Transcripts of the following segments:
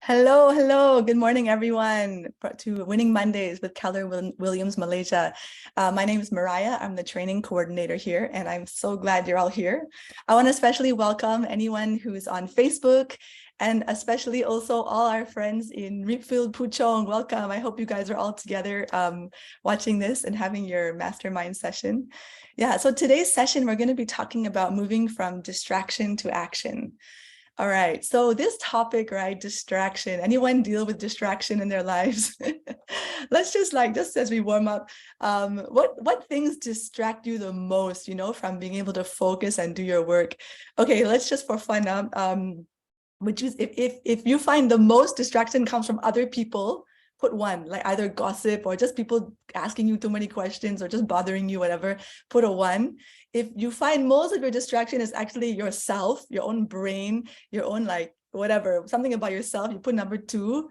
Hello, hello. Good morning, everyone, to Winning Mondays with KW Williams Malaysia. My name is Mariah. I'm the training coordinator here, and I'm so glad you're all here. I want to especially welcome anyone who's on Facebook, and especially also all our friends in Reapfield, Puchong. Welcome. I hope you guys are all together watching this and having your mastermind session. Yeah, so today's session, we're going to be talking about moving from distraction to action. All right, so this topic, right, distraction, anyone deal with distraction in their lives? Let's just as we warm up, what things distract you the most, from being able to focus and do your work? Okay, let's just for fun, which is if you find the most distraction comes from other people, put one, like either gossip or just people asking you too many questions or just bothering you, whatever, put a 1. If you find most of your distraction is actually yourself, your own brain, your own whatever, something about yourself, you put number 2.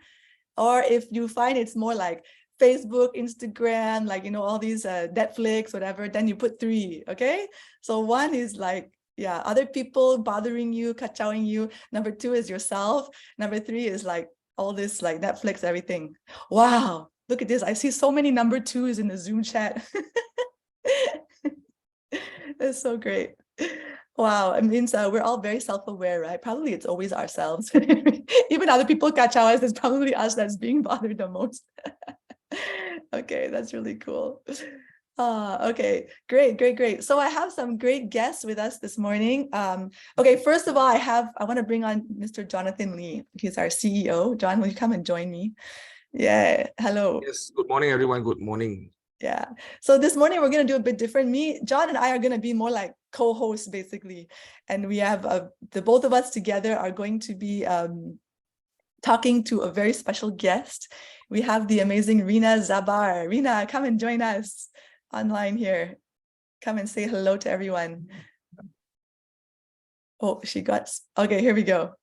Or if you find it's more like Facebook, Instagram, all these Netflix, whatever, then you put 3, okay? So 1 is other people bothering you, kacauing you. Number 2 is yourself. Number 3 is all this Netflix, everything. Wow, look at this. I see so many number 2s in the Zoom chat. It's so great. Wow, it means we're all very self-aware, right? Probably it's always ourselves. Even other people catch us, it's probably us that's being bothered the most. Okay, that's really cool. Okay, great. So I have some great guests with us this morning. Okay, first of all, I want to bring on Mr. Jonathan Lee. He's our CEO. John, will you come and join me? Yeah, hello. Yes, good morning, everyone. Good morning. Yeah, so this morning we're going to do a bit different. John and I are going to be more like co-hosts, basically. And we have the both of us together are going to be talking to a very special guest. We have the amazing Rina Zaabar. Rina, come and join us online here. Come and say hello to everyone. Oh, okay, here we go.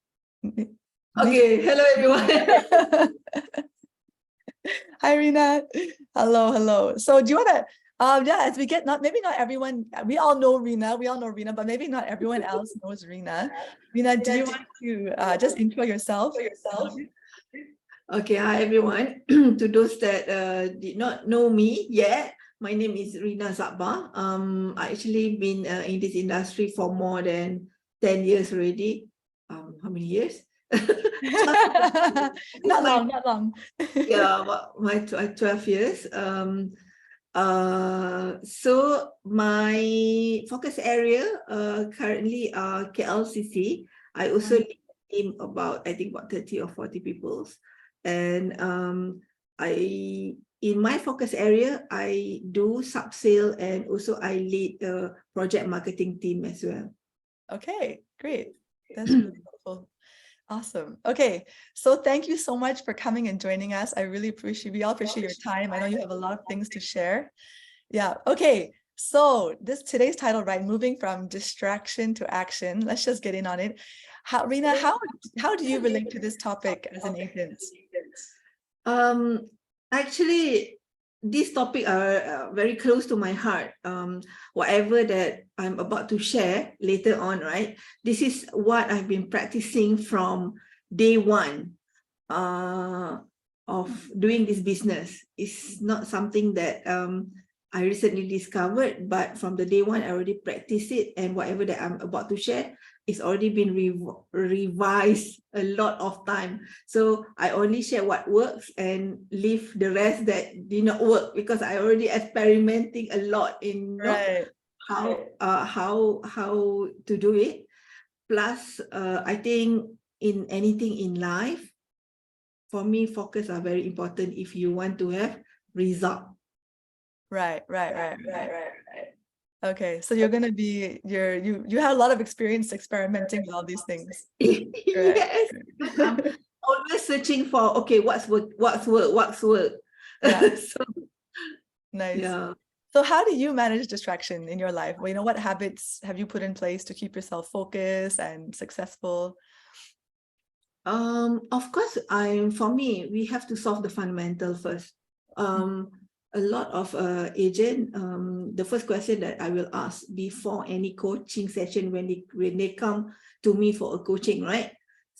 Okay, hello everyone. Hi Rina. Hello. So do you want to as we get maybe not everyone, we all know Rina, but maybe not everyone else knows Rina. Rina, do you want to just intro yourself? Okay, hi everyone. To those that did not know me yet, my name is Rina Zaabar. I actually been in this industry for more than 10 years already. How many years? Not long. Yeah, my 12 years. So my focus area currently are KLCC. I also lead a team about 30 or 40 people. And in my focus area, I do sub-sale and also I lead a project marketing team as well. Okay, great. That's really helpful. Awesome. Okay, so thank you so much for coming and joining us. I really appreciate, we all appreciate your time. I know you have a lot of things to share. Yeah, okay. So today's title, right, moving from distraction to action. Let's just get in on it. Rina, how do you relate to this topic as an agent? Actually, these topics are very close to my heart. Whatever that I'm about to share later on, right? This is what I've been practicing from day 1 of doing this business. It's not something that I recently discovered, but from the day 1, I already practice it, and whatever that I'm about to share, it's already been revised a lot of time. So I only share what works and leave the rest that did not work, because I already experimenting a lot in how to do it. Plus, I think in anything in life, for me, focus are very important if you want to have result. Right. Okay, so you're gonna be you have a lot of experience experimenting with all these things. Yes, I'm always searching for what's work. Yeah. So, nice. Yeah. So how do you manage distraction in your life? Well, what habits have you put in place to keep yourself focused and successful? Of course, for me, we have to solve the fundamental first. A lot of agent, the first question that I will ask before any coaching session when they come to me for a coaching, right?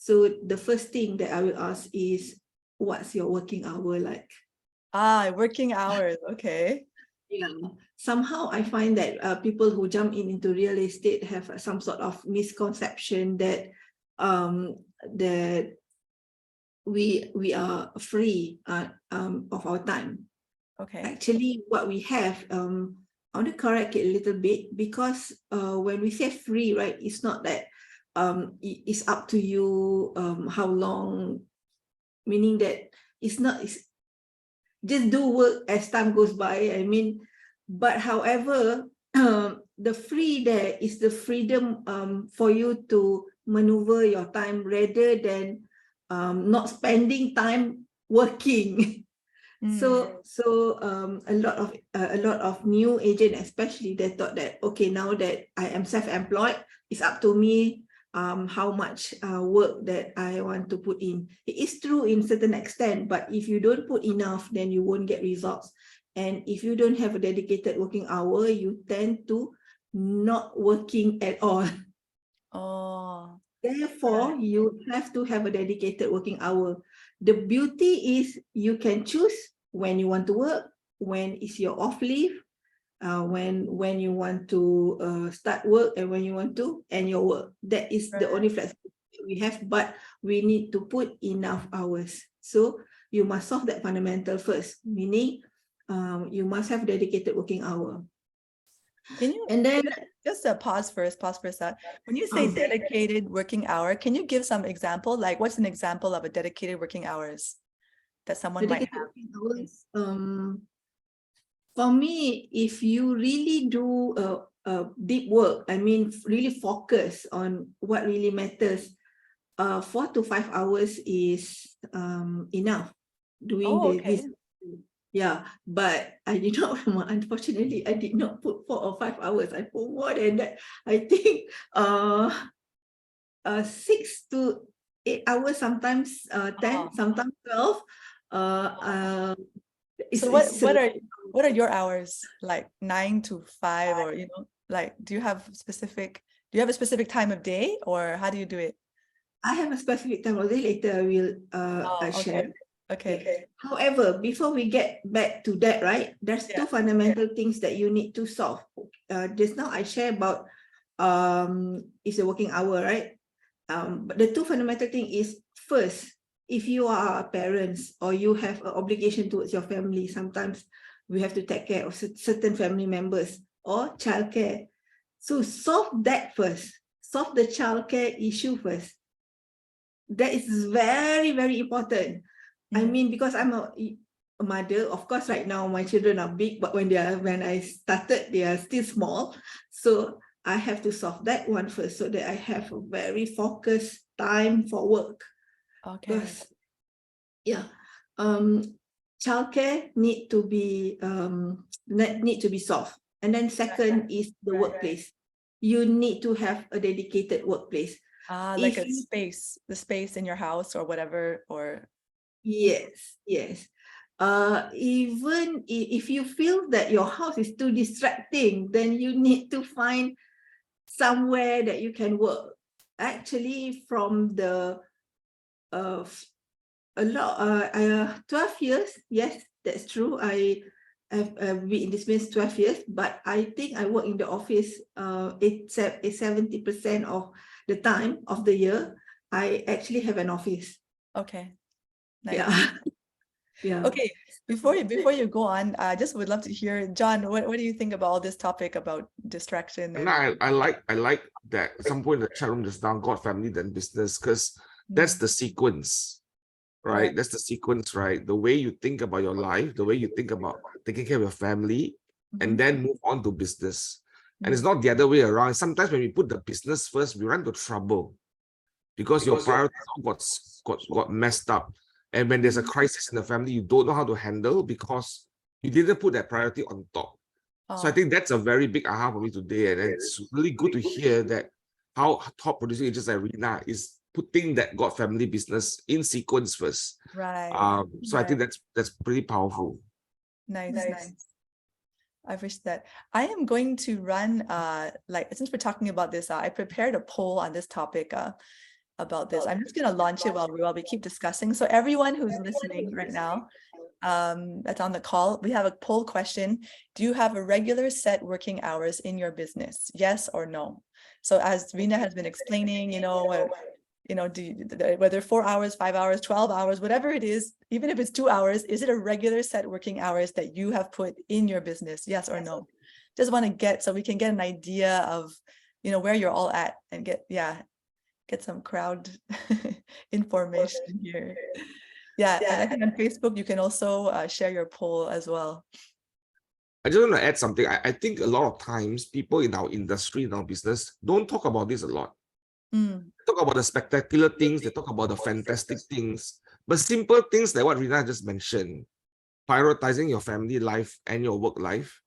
So the first thing that I will ask is, what's your working hour like? Working hours. Okay. Yeah, somehow I find that people who jump into real estate have some sort of misconception that that we are free of our time. Okay. Actually, what we have, I want to correct it a little bit, because when we say free, right, it's not that it's up to you how long, meaning that it's just do work as time goes by. I mean, but however, the free there is the freedom for you to maneuver your time rather than not spending time working. So a lot of new agent, especially, they thought that, okay, now that I am self-employed, it's up to me how much work that I want to put in. It is true in certain extent, but if you don't put enough, then you won't get results. And if you don't have a dedicated working hour, you tend to not working at all. Oh, Therefore, you have to have a dedicated working hour. The beauty is you can choose when you want to work, when is your off leave, when you want to start work, and when you want to end your work. That is the only flexibility we have, but we need to put enough hours. So you must solve that fundamental first, meaning you must have dedicated working hour. Can you, And then just pause for a sec. When you say dedicated working hour, can you give some example? Like, what's an example of a dedicated working hours that someone might dedicated have? working hours, for me, if you really do deep work, I mean, really focus on what really matters, 4 to 5 hours is enough doing Oh, the okay. this. Yeah, but I did not, unfortunately, I did not put 4 or 5 hours. I put more than that. I think 6 to 8 hours, sometimes 10, sometimes 12. So what are your hours, like 9 to 5, or like do you have a specific time of day, or how do you do it? I have a specific time of day. Later I will share. Okay. However, before we get back to that, right, there's two fundamental things that you need to solve. Just now I share about it's a working hour, right? But the two fundamental thing is, first, if you are parents or you have an obligation towards your family, sometimes we have to take care of certain family members or childcare. So solve that first. Solve the childcare issue first. That is very, very important. I mean, because I'm a mother, of course, right now my children are big, but when I started, they are still small. So I have to solve that one first, so that I have a very focused time for work. Okay. Because, childcare need to be solved. And then second is the workplace. You need to have a dedicated workplace. Like a space, the space in your house or whatever, or yes. Even if you feel that your house is too distracting, then you need to find somewhere that you can work. Actually, from the a lot 12 years, yes, that's true. I have been in this business 12 years, but I think I work in the office it's 70% of the time of the year. I actually have an office. okay. Nice. Yeah. Okay, before you go on, I just would love to hear, John, what do you think about all this topic about distraction? And I like that at some point in the chat room just now, God, family, then business, because that's the sequence, right? That's the sequence, right? The way you think about your life, the way you think about taking care of your family, and then move on to business. And it's not the other way around. Sometimes when we put the business first, we run into trouble because your priorities all got messed up. And when there's a crisis in the family, you don't know how to handle because you didn't put that priority on top. So I think that's a very big aha for me today. And it's really good to hear that how top producing agents like Rina is putting that God family business in sequence first. Right. So I think that's pretty powerful. Nice. I wish that I am going to run like, since we're talking about this, I prepared a poll on this topic. about this. I'm just going to launch it while we keep discussing. So everyone who's listening right now, that's on the call, we have a poll question. Do you have a regular set working hours in your business? Yes or no? So as Rina has been explaining, whether 4 hours, 5 hours, 12 hours, whatever it is, even if it's 2 hours, is it a regular set working hours that you have put in your business? Yes or no? Just want to get, so we can get an idea of, where you're all at and get some crowd information here. Yeah, and I think on Facebook, you can also share your poll as well. I just want to add something. I think a lot of times people in our industry, in our business, don't talk about this a lot. They talk about the spectacular things, they talk about the fantastic things, but simple things like what Rina just mentioned, prioritizing your family life and your work life,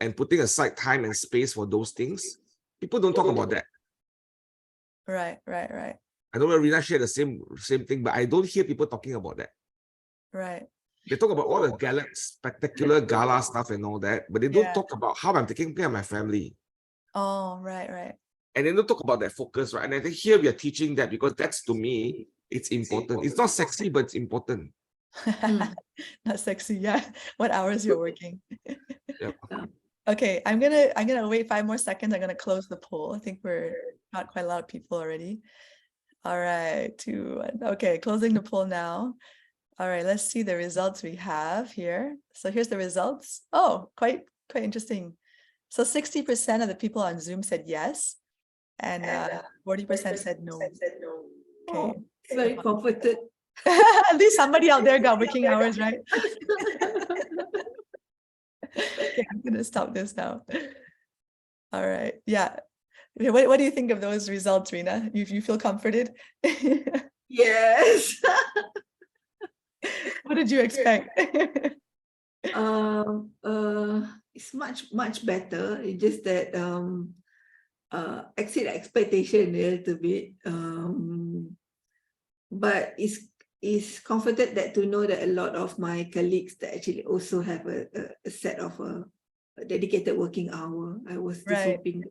and putting aside time and space for those things, people don't talk about that. Right. I don't know if Rina shared the same thing, but I don't hear people talking about that. Right. They talk about all the spectacular gala stuff and all that, but they don't talk about how I'm taking care of my family. Oh, right. And they don't talk about that focus, right? And I think here we are teaching that because that's, to me, it's important. It's not sexy, but it's important. Not sexy, yeah. What hours you're working. Yep. Okay, I'm gonna wait 5 more seconds. I'm gonna close the poll. I think we're not quite a lot of people already. All right, 2, 1. Okay, closing the poll now. All right, let's see the results we have here. So here's the results. Oh, quite interesting. So 60% of the people on Zoom said yes, and 40% said no. Okay, Very comforted. At least somebody out there got working hours, right? Okay, I'm gonna stop this now. All right, yeah. What do you think of those results, Rina? You feel comforted? Yes. What did you expect? It's much better. It's just that exceed expectation a little bit. But it's comforted that to know that a lot of my colleagues that actually also have a set of a dedicated working hour. I was just hoping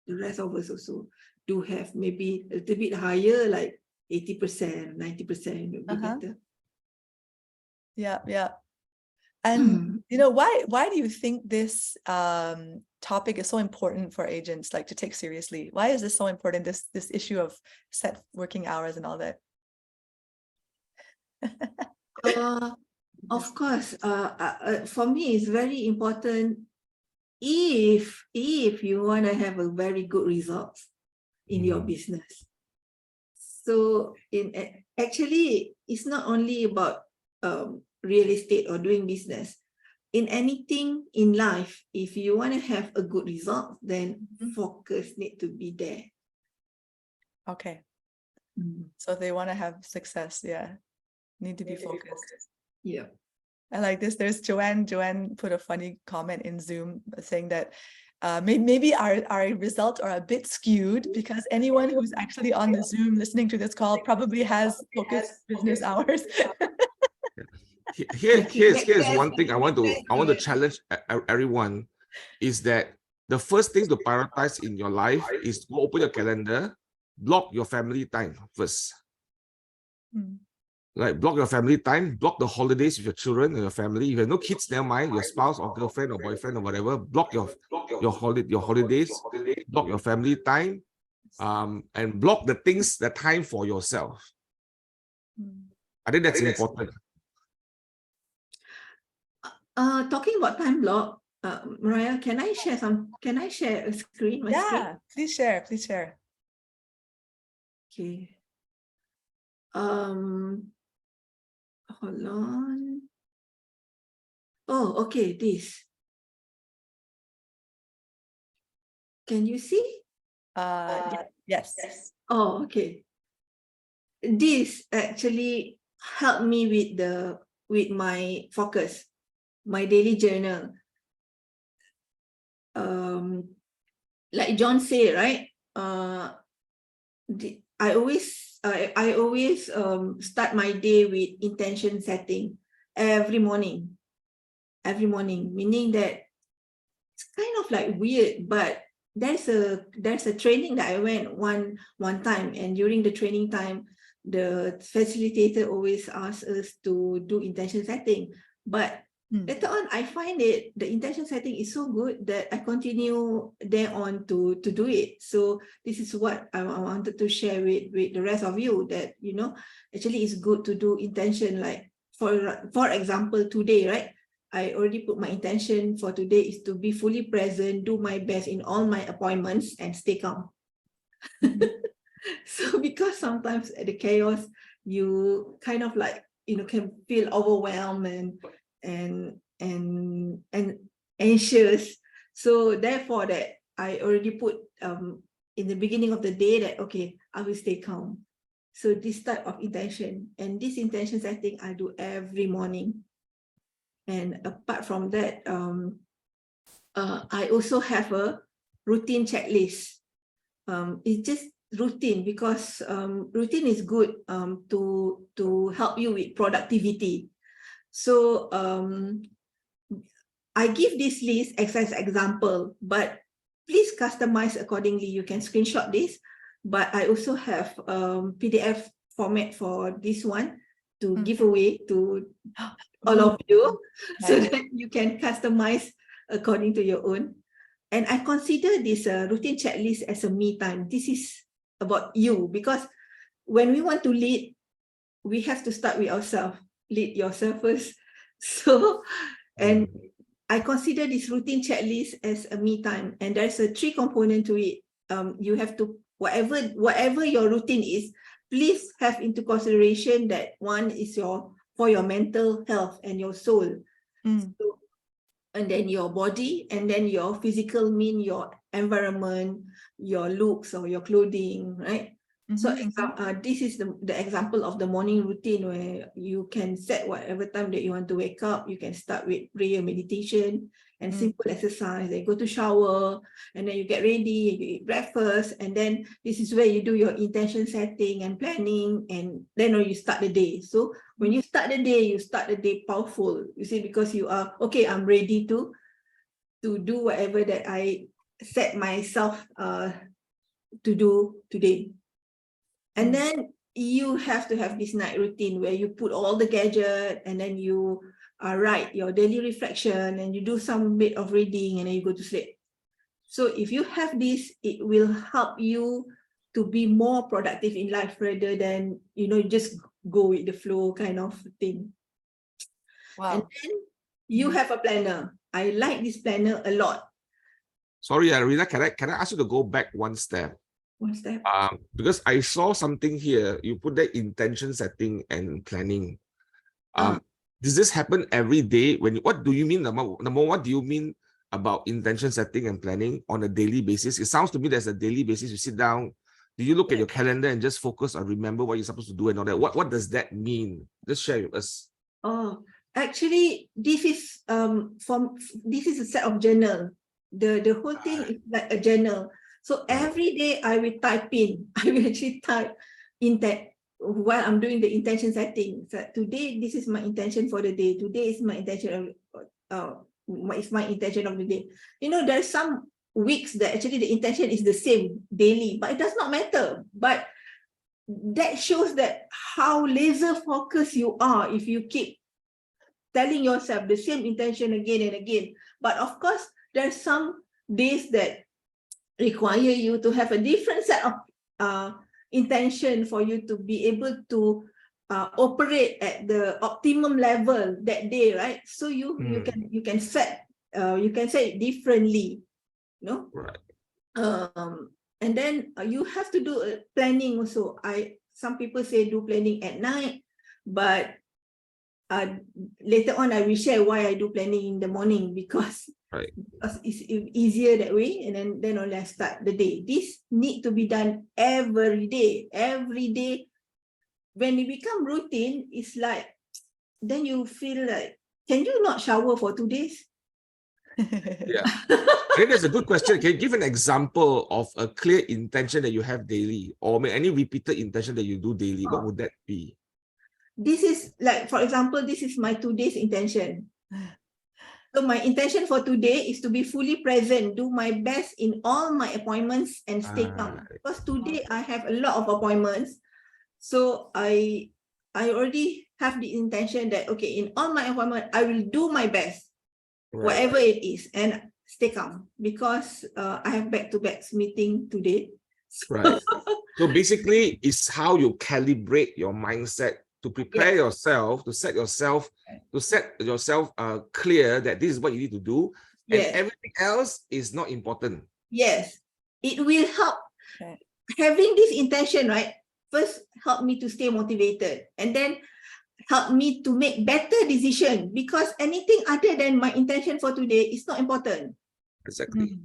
the rest of us also do have maybe a little bit higher, like 80%, 90% would be better. Yeah. And why do you think this topic is so important for agents, like to take seriously? Why is this so important, this issue of set working hours and all that? Of course, for me, it's very important if you want to have a very good results in your business. So actually, it's not only about real estate or doing business. In anything in life, if you want to have a good result, then focus need to be there. Okay. So if they want to have success, need to be focused. Yeah. I like this. There's Joanne. Joanne put a funny comment in Zoom saying that maybe our results are a bit skewed because anyone who's actually on the Zoom listening to this call probably has focused business hours. Here's one thing I want to challenge everyone is that the first thing to prioritize in your life is to open your calendar, block your family time first. Like block your family time, block the holidays with your children and your family. If you have no kids, never mind, your spouse or girlfriend or boyfriend or whatever, block your holidays, block your family time, and block the time for yourself. I think that's important. Talking about time block, Mariah, can I share a screen? Screen? Please share. Okay. Hold on. Oh, okay, this. Can you see? Yes. Oh, okay. This actually helped me with my focus, my daily journal. Like John said, right? I always start my day with intention setting every morning, meaning that it's kind of like weird, but there's a training that I went one time, and during the training time, the facilitator always asks us to do intention setting. But later on, I find the intention setting is so good that I continue there on to do it. So this is what I wanted to share with the rest of you, that actually it's good to do intention. Like for example, today, right? I already put my intention for today is to be fully present, do my best in all my appointments, and stay calm. So because sometimes at the chaos, you kind of like, can feel overwhelmed and anxious. So therefore that I already put in the beginning of the day that, okay, I will stay calm. So this type of intention, and this intention setting I do every morning. And apart from that, I also have a routine checklist. It's just routine because routine is good to help you with productivity. So I give this list as an example, but please customize accordingly. You can screenshot this, but I also have PDF format for this one to give away to all of you, so that you can customize according to your own. And I consider this routine checklist as a me time. This is about you, because when we want to lead, we have to start with ourselves. Lead yourself first. So, and I consider this routine checklist as a me time, and there's a 3 component to it. You have to, whatever your routine is, please have into consideration that one is for your mental health and your soul. So, and then your body, and then your physical mean your environment, your looks or your clothing, right? So this is the example of the morning routine, where you can set whatever time that you want to wake up. You can start with prayer, meditation, and simple exercise. Then go to shower, and then you get ready, you eat breakfast, and then this is where you do your intention setting and planning, and then you start the day. So when you start the day powerful, you see, because you are, okay, I'm ready to do whatever that I set myself to do today. And then you have to have this night routine where you put all the gadget, and then you write your daily reflection, and you do some bit of reading, and then you go to sleep. So if you have this, it will help you to be more productive in life rather than, just go with the flow kind of thing. Wow. And then you have a planner. I like this planner a lot. Sorry, Rina, can I ask you to go back one step? One step. Because I saw something here. You put the intention setting and planning. Does this happen every day? What do you mean? Number one, what do you mean about intention setting and planning on a daily basis? It sounds to me there's a daily basis. You sit down. Do you look at your calendar and just focus on remember what you're supposed to do and all that? What does that mean? Just share with us. Oh, actually, this is this is a set of journal. The whole thing is like a journal. So every day I will type in. I will actually type in that while I'm doing the intention setting. So today, this is my intention for the day. Today is my intention of the day. There's some weeks that actually the intention is the same daily, but it does not matter. But that shows that how laser focused you are if you keep telling yourself the same intention again and again. But of course, there's some days that require you to have a different set of intention for you to be able to operate at the optimum level that day, right? So you can set it differently, Right. And then you have to do planning also. Some people say do planning at night, but later on I will share why I do planning in the morning, because it's easier that way, and then only I start the day. This need to be done every day. Every day, when it become routine, it's like, then you feel like, can you not shower for 2 days? Yeah. I think that's a good question. Can you give an example of a clear intention that you have daily, or any repeated intention that you do daily? What would that be? This is like, for example, this is my 2 days intention. So my intention for today is to be fully present, do my best in all my appointments and stay calm. Because today I have a lot of appointments. So I already have the intention that, okay, in all my appointments, I will do my best, whatever it is, and stay calm because I have back-to-back meeting today. Right. So basically, it's how you calibrate your mindset to prepare yourself, to set yourself clear that this is what you need to do, and everything else is not important. Yes, it will help. Okay. Having this intention, right? First, help me to stay motivated, and then help me to make better decision because anything other than my intention for today is not important. Exactly.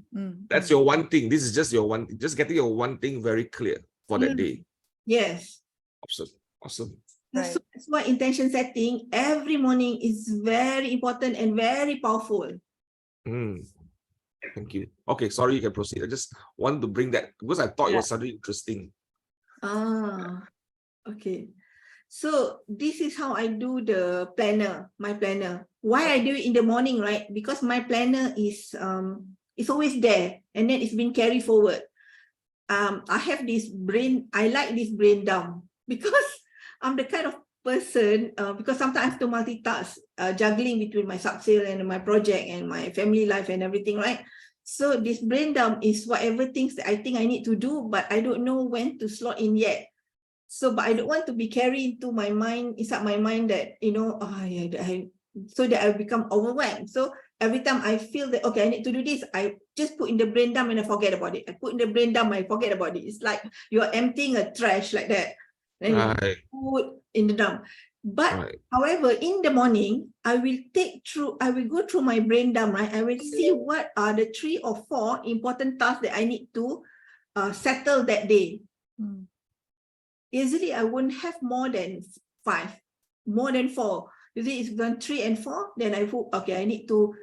That's your one thing. This is just your one, just getting your one thing very clear for that day. Yes. Awesome. Awesome. Right. So that's why intention setting every morning is very important and very powerful. Thank you. Okay, sorry, you can proceed. I just want to bring that because I thought it was something interesting. Okay. So this is how I do the planner, my planner. Why I do it in the morning, right? Because my planner is it's always there and then it's been carried forward. I have this brain, I like this brain dump because I'm the kind of person, because sometimes I have to multitask, juggling between my sub-sale and my project and my family life and everything, right? So this brain dump is whatever things that I think I need to do, but I don't know when to slot in yet. So, but I don't want to be carried into my mind, inside my mind that, you know, so that I become overwhelmed. So every time I feel that, okay, I need to do this, I just put in the brain dump and I forget about it. I put in the brain dump, I forget about it. It's like you're emptying a trash like that. Then you put in the dump. But however, in the morning, I will go through my brain dump, right? I will see what are the 3 or 4 important tasks that I need to settle that day. Easily, I won't have more than 5, more than 4. Usually it's done 3 and 4. Then I put, okay, I need to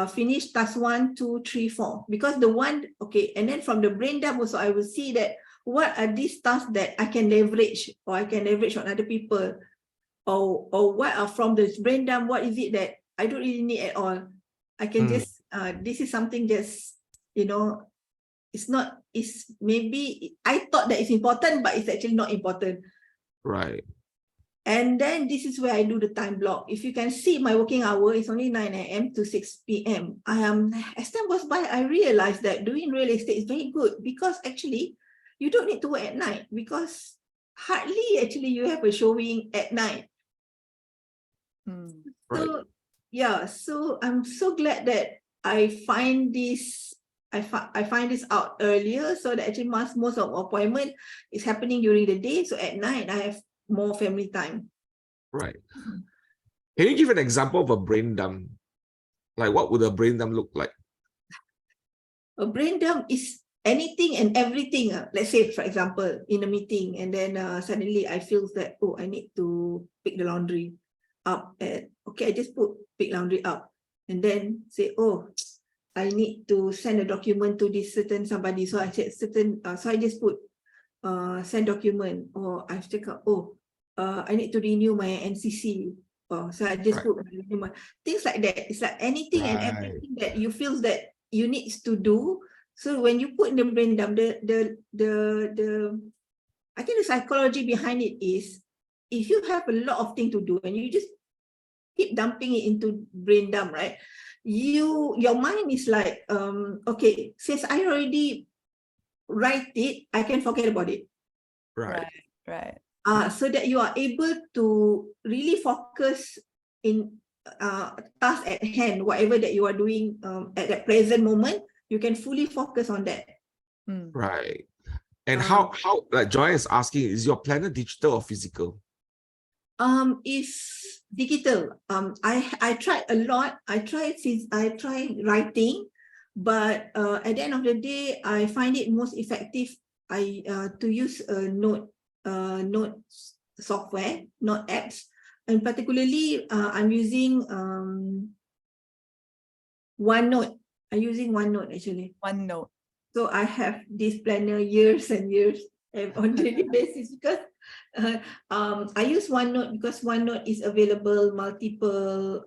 finish task 1, 2, 3, 4. Because the one, okay, and then from the brain dump also, I will see that what are these tasks that I can leverage or I can leverage on other people, or what are from the brain dump, what is it that I don't really need at all. I can just, this is something that's, you know, it's maybe I thought that it's important, but it's actually not important. Right. And then this is where I do the time block. If you can see my working hour, it's only 9 a.m. to 6 p.m. As time goes by, I realized that doing real estate is very good because actually you don't need to work at night because hardly actually you have a showing at night. So yeah, so I'm so glad that I find this out earlier, so that actually most of appointment is happening during the day. So at night I have more family time. Right. Can you give an example of a brain dump? Like what would a brain dump look like? A brain dump is anything and everything. Let's say, for example, in a meeting, and then suddenly I feel that, oh, I need to pick the laundry up. Okay, I just put pick laundry up, and then say, oh, I need to send a document to this certain somebody. So I said so I just put send document, or I've checked out, I need to renew my NCC. So I just put things like that. It's like anything and everything that you feel that you need to do. So when you put in the brain dump, I think the psychology behind it is, if you have a lot of things to do and you just keep dumping it into brain dump, right? Your mind is like, okay, since I already write it, I can forget about it. Right. So that you are able to really focus in task at hand, whatever that you are doing at that present moment, you can fully focus on that. Right. And how like Joy is asking, is your planner digital or physical? It's digital. I tried a lot. I tried writing, but at the end of the day, I find it most effective to use a note software, not apps. And particularly, I'm using OneNote. I'm using OneNote actually. OneNote. So I have this planner years and years on daily basis because I use OneNote because OneNote is available multiple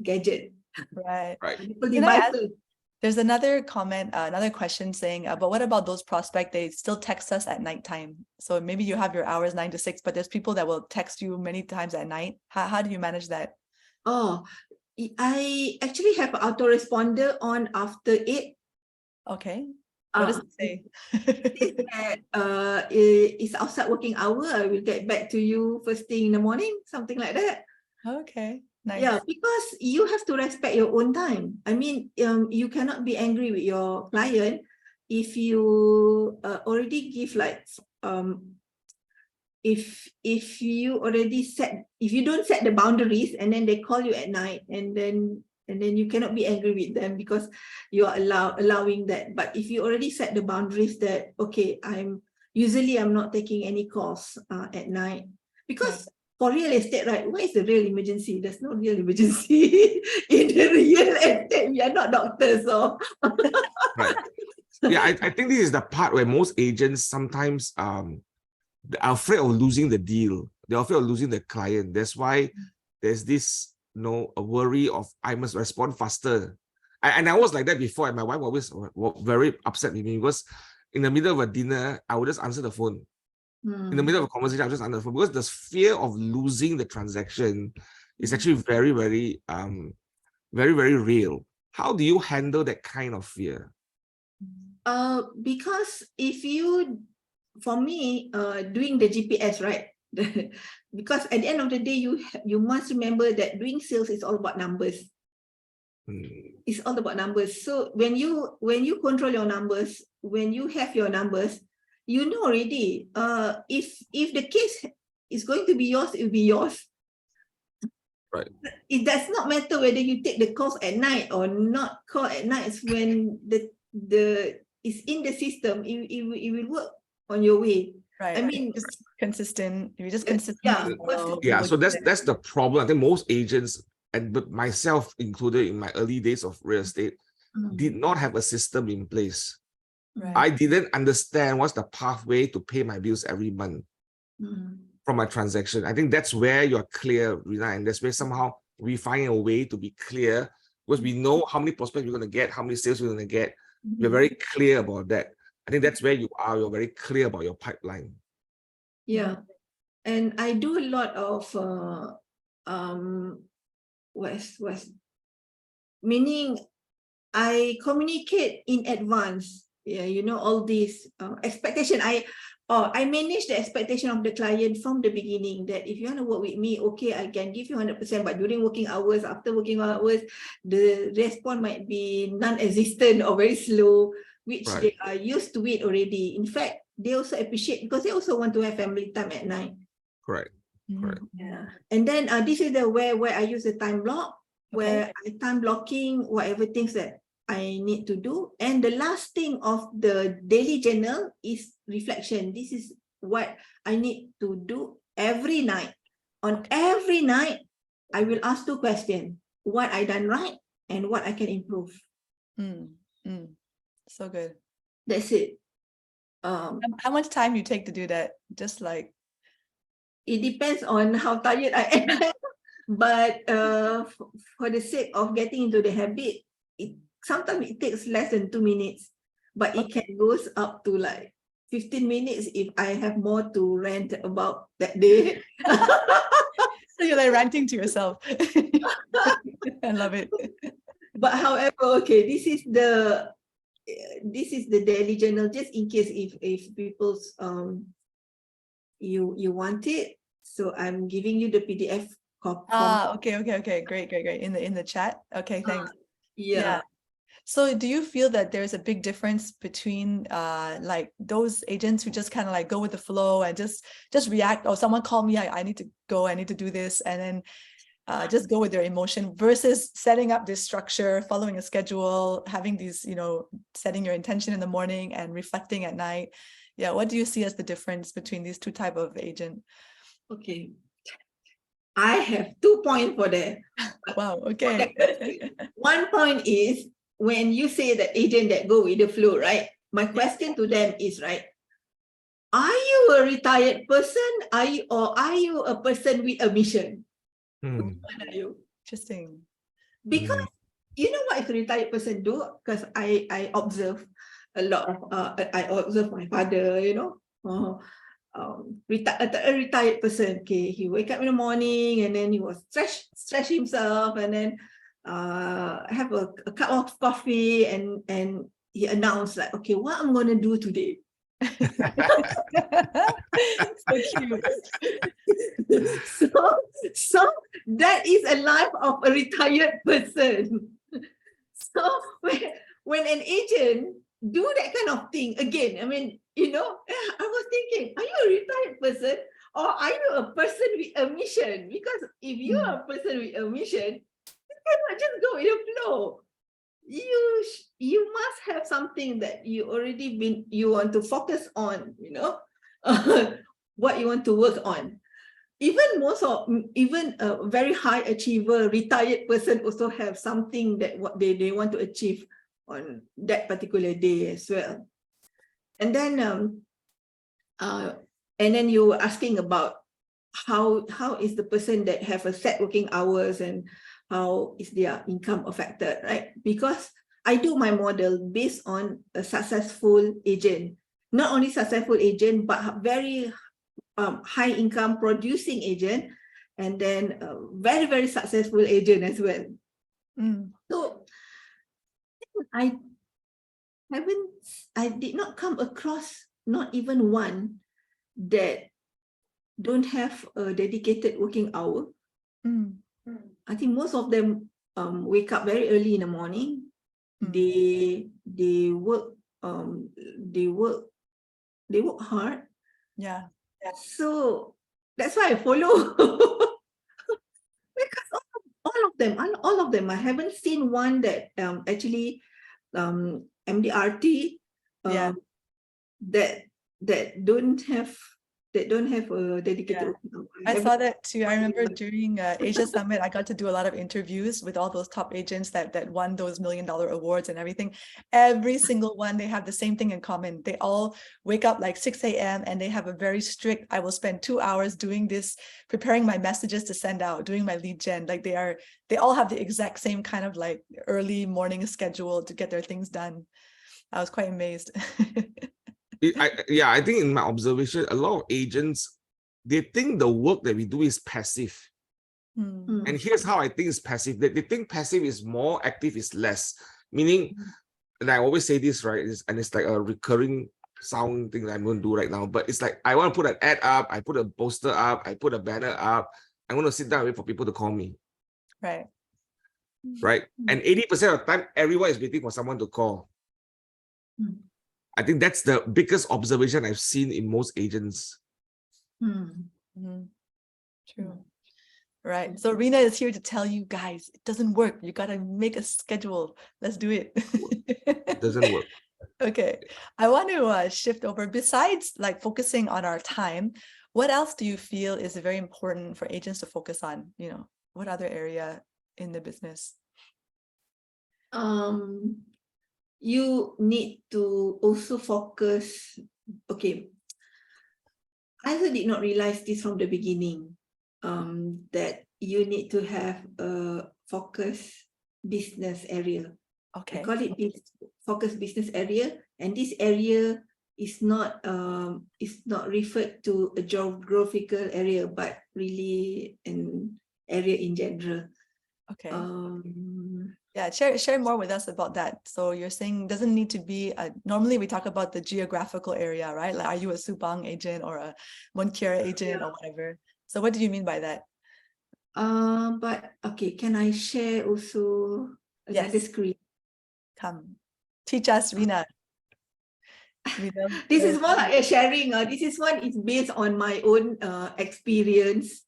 gadget, Right. Right. multiple Can I ask- devices. There's another comment, another question saying, but what about those prospects? They still text us at nighttime. So maybe you have your hours 9 to 6, but there's people that will text you many times at night. How do you manage that? Oh, I actually have an autoresponder on after 8. Okay. What does it say? It's outside working hour. I will get back to you first thing in the morning, something like that. Okay, nice. Yeah, because you have to respect your own time. I mean, you cannot be angry with your client if you already give like if you don't set the boundaries and then they call you at night and then you cannot be angry with them because you are allowing that. But if you already set the boundaries that, okay, I'm not taking any calls at night, because for real estate, right? What is the real emergency? There's no real emergency in the real estate. We are not doctors, so Right. Yeah, I think this is the part where most agents sometimes are afraid of losing the deal. They're afraid of losing the client. That's why there's this, a worry of I must respond faster. And I was like that before, and my wife always was very upset with me because in the middle of a dinner, I would just answer the phone. In the middle of a conversation, I'll just answer the phone because the fear of losing the transaction is actually very, very, very, very real. How do you handle that kind of fear? Because for me, doing the GPS, right? Because at the end of the day, you must remember that doing sales is all about numbers. It's all about numbers. So when you control your numbers, when you have your numbers, you know already. If the case is going to be yours, it will be yours. Right. It does not matter whether you take the calls at night or not call at night. When the is in the system, it will work on your way. Right. I mean, just consistent. You're just consistent. Yeah. So that's the problem. I think most agents, but myself included in my early days of real estate, did not have a system in place. Right. I didn't understand what's the pathway to pay my bills every month from my transaction. I think that's where you're clear, Rina, and that's where somehow we find a way to be clear because we know how many prospects we're going to get, how many sales we're going to get. We're very clear about that. I think that's where you are. You're very clear about your pipeline. Yeah, and I do a lot of meaning I communicate in advance. Yeah, all these expectation. I manage the expectation of the client from the beginning that if you want to work with me, okay, I can give you 100%, but during working hours, after working hours, the response might be non-existent or very slow, which they are used to it already. In fact, they also appreciate because they also want to have family time at night. Correct. Correct. Yeah. And then this is the where I use the time block, where I time blocking whatever things that I need to do. And the last thing of the daily journal is reflection. This is what I need to do every night. On every night, I will ask 2 questions. What I done right and what I can improve. So good. That's it. How much time you take to do that? Just like it depends on how tired I am. But for the sake of getting into the habit, sometimes it takes less than 2 minutes, but it can goes up to like 15 minutes if I have more to rant about that day. So you're like ranting to yourself. I love it. But however, okay, this is the daily journal, just in case if people's you want it. So I'm giving you the PDF copy. Okay. Great. In the chat. Okay, thanks. Yeah. So do you feel that there's a big difference between like those agents who just kind of like go with the flow and just react, or someone called me, I need to go, I need to do this, and then just go with their emotion, versus setting up this structure, following a schedule, having these, setting your intention in the morning and reflecting at night? Yeah, what do you see as the difference between these two type of agent? Okay. I have 2 points for that. Wow, okay. 1 point is when you say the agent that go with the flow, right? My question to them is, right, are you a retired person? Are you a person with a mission? Which one are you? Interesting. Because you know what a retired person do? Because I observe a lot of I observe my father, you know, a retired person. Okay, he wake up in the morning and then he will stretch himself and then have a cup of coffee and he announced like, okay, what I'm gonna do today. So cute. So that is a life of a retired person. So when an agent do that kind of thing, again, I mean, you know, I was thinking, are you a retired person or are you a person with a mission? Because if you are a person with a mission, you cannot just go with the flow. You must have something that you want to focus on, you know, what you want to work on. Even a very high achiever, retired person also have something that what they want to achieve on that particular day as well. And then you were asking about how is the person that have a set working hours and how is their income affected, right? Because I do my model based on a successful agent, not only successful agent, but very high income producing agent, and then a very, very successful agent as well. So I did not come across not even one that don't have a dedicated working hour. I think most of them wake up very early in the morning. They work hard. Yeah. So that's why I follow. Because all of them, I haven't seen one that actually MDRT that don't have a dedicated working hour. I saw that too. I remember during Asia Summit, I got to do a lot of interviews with all those top agents that won those $1 million awards and everything. Every single one, they have the same thing in common. They all wake up like 6 a.m. and they have a very strict, I will spend 2 hours doing this, preparing my messages to send out, doing my lead gen. Like they all have the exact same kind of like early morning schedule to get their things done. I was quite amazed. I think in my observation, a lot of agents, they think the work that we do is passive. And here's how I think it's passive. They think passive is more, active is less. Meaning, and I always say this, right? It's like a recurring sound thing that I'm going to do right now. But it's like, I want to put an ad up, I put a poster up, I put a banner up. I'm going to sit down and wait for people to call me. Right. And 80% of the time, everyone is waiting for someone to call. I think that's the biggest observation I've seen in most agents. True. Right. So Rina is here to tell you guys, it doesn't work. You got to make a schedule. Let's do it. It doesn't work. Okay. I want to shift over. Besides like focusing on our time, what else do you feel is very important for agents to focus on? You know, what other area in the business? You need to also focus. Okay, I also did not realize this from the beginning, that you need to have a focus business area. Okay. I call it focus business area, and this area is not referred to a geographical area, but really an area in general. Okay. Yeah, share more with us about that. So you're saying it doesn't need to be normally we talk about the geographical area, right? Like, are you a Subang agent or a Moncure agent or whatever? So what do you mean by that? But okay, can I share also another screen? Come, teach us, Rina. This is more like a sharing. This is one is based on my own experience.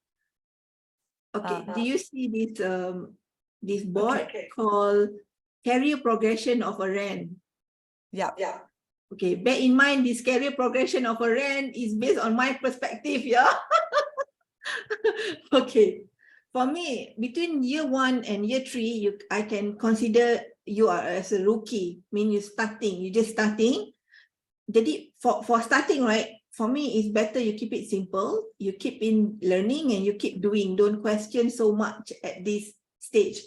Okay, do you see this board called career progression of a RAN? Yeah. Okay, bear in mind this career progression of a RAN is based on my perspective, yeah. Okay, for me, between year 1 and year 3, I can consider you are as a rookie. Mean you're just starting. Jadi for starting, right? For me, it's better you keep it simple. You keep in learning and you keep doing. Don't question so much at this stage.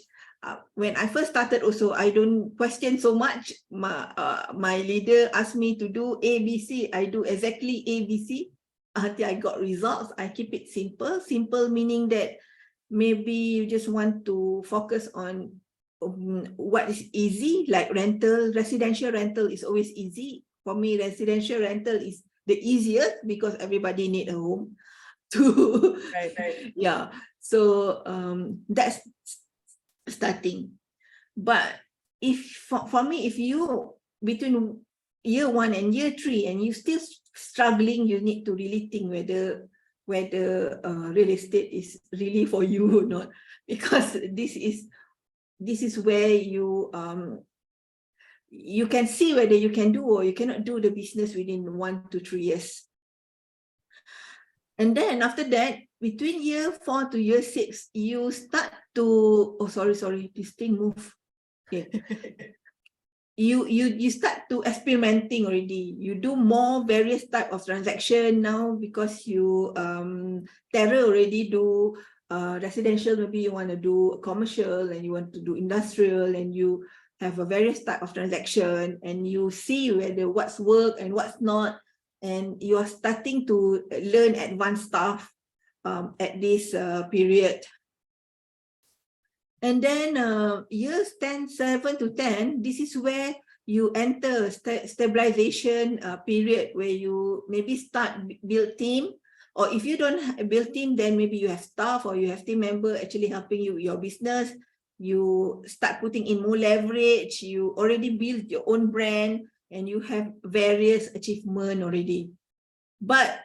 When I first started also, I don't question so much. My leader asked me to do ABC. I do exactly ABC until I got results. I keep it simple. Simple meaning that maybe you just want to focus on what is easy, like rental. Residential rental is always easy. For me, residential rental is the easiest because everybody need a home to, Right. yeah. So that's starting. But if for me, if you between year 1 and year 3 and you still struggling, you need to really think whether real estate is really for you or not, because this is where you can see whether you can do or you cannot do the business within 1 to 3 years. And then after that, between year 4 to year 6, you start to, oh, sorry, this thing move. Okay. You start to experimenting already. You do more various type of transaction now because you Terra already do residential, maybe you want to do commercial and you want to do industrial, and you have a various type of transaction and you see whether what's work and what's not. And you are starting to learn advanced stuff at this period. And then years 7 to 10, this is where you enter stabilization period, where you maybe start build team, or if you don't build team, then maybe you have staff or you have team member actually helping you with your business. You start putting in more leverage, you already build your own brand, and you have various achievement already. But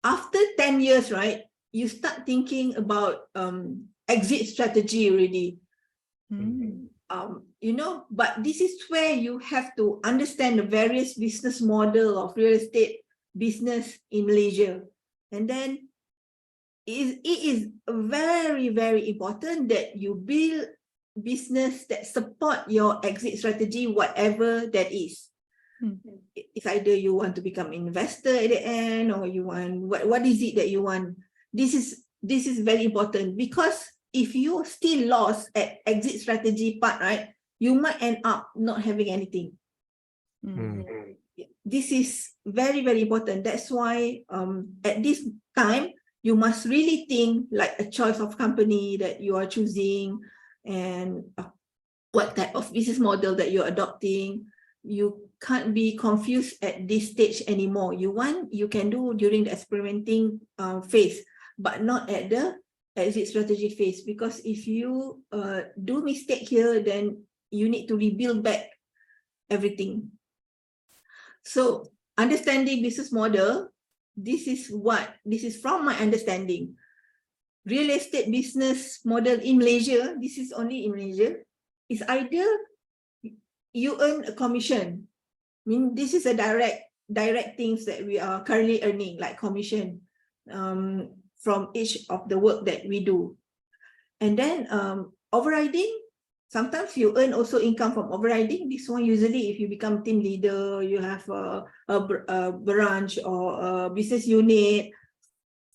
after 10 years, right, you start thinking about exit strategy already. You know, but this is where you have to understand the various business model of real estate business in Malaysia. And then it is very, very important that you build business that support your exit strategy, whatever that is. It's either you want to become investor at the end, or you want, what is it that you want? This is very important, because if you still lost at exit strategy part, right, you might end up not having anything. This is very, very important. That's why at this time, you must really think like a choice of company that you are choosing, and what type of business model that you're adopting. You can't be confused at this stage anymore. You can do during the experimenting phase, but not at the exit strategy phase, because if you do mistake here, then you need to rebuild back everything. So understanding business model, this is from my understanding. Real estate business model in Malaysia, this is only in Malaysia, is either you earn a commission. I mean, this is a direct things that we are currently earning, like commission from each of the work that we do. And then overriding, sometimes you earn also income from overriding. This one usually if you become team leader, you have a branch or a business unit.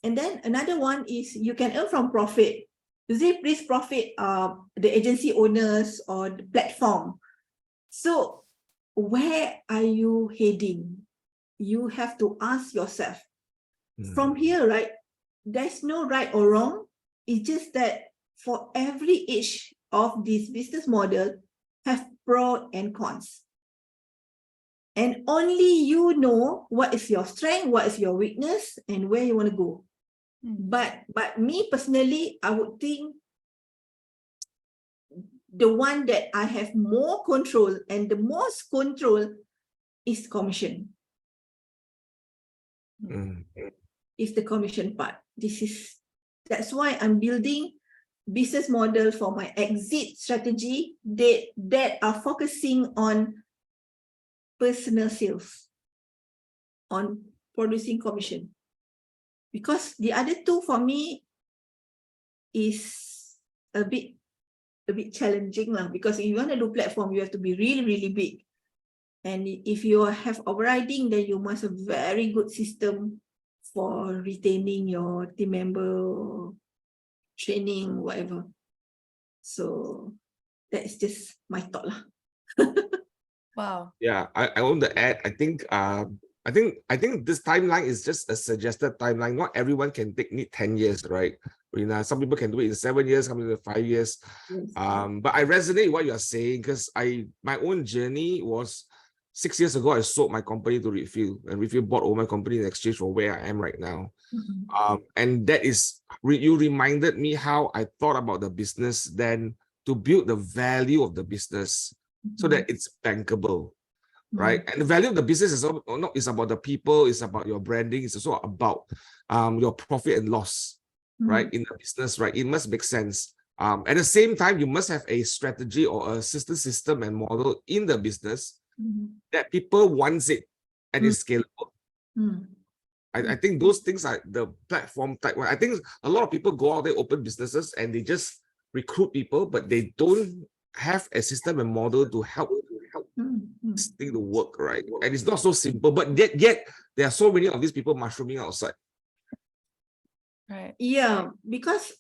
And then another one is you can earn from profit. Usually this profit the agency owners or the platform. So where are you heading? You have to ask yourself. From here, right, there's no right or wrong. It's just that for every each of this business model have pros and cons. And only you know what is your strength, what is your weakness, and where you want to go. But me personally, I would think the one that I have more control and the most control is commission. Is the commission part. That's why I'm building business model for my exit strategy that are focusing on personal sales, on producing commission. Because the other two for me is a bit challenging lah, because if you want to do platform, you have to be really, really big. And if you have overriding, then you must have very good system for retaining your team member, training, whatever. So that's just my thought lah. Wow. Yeah, I want to add. I think this timeline is just a suggested timeline. Not everyone can need 10 years, right? Rina, some people can do it in 7 years, some people in 5 years. Yes. But I resonate with what you're saying, because my own journey was 6 years ago. I sold my company to Refill, and Refill bought over my company in exchange for where I am right now. And that is, you reminded me how I thought about the business then, to build the value of the business so that it's bankable, right? And the value of the business is not is about the people, it's about your branding, it's also about your profit and loss, right? In the business, right? It must make sense. At the same time, you must have a strategy or a system and model in the business that people wants it and is scalable. I think those things are the platform type one. I think a lot of people go out there, open businesses, and they just recruit people, but they don't have a system and model to help this thing to work, right? And it's not so simple, but yet there are so many of these people mushrooming outside. Right. Yeah, because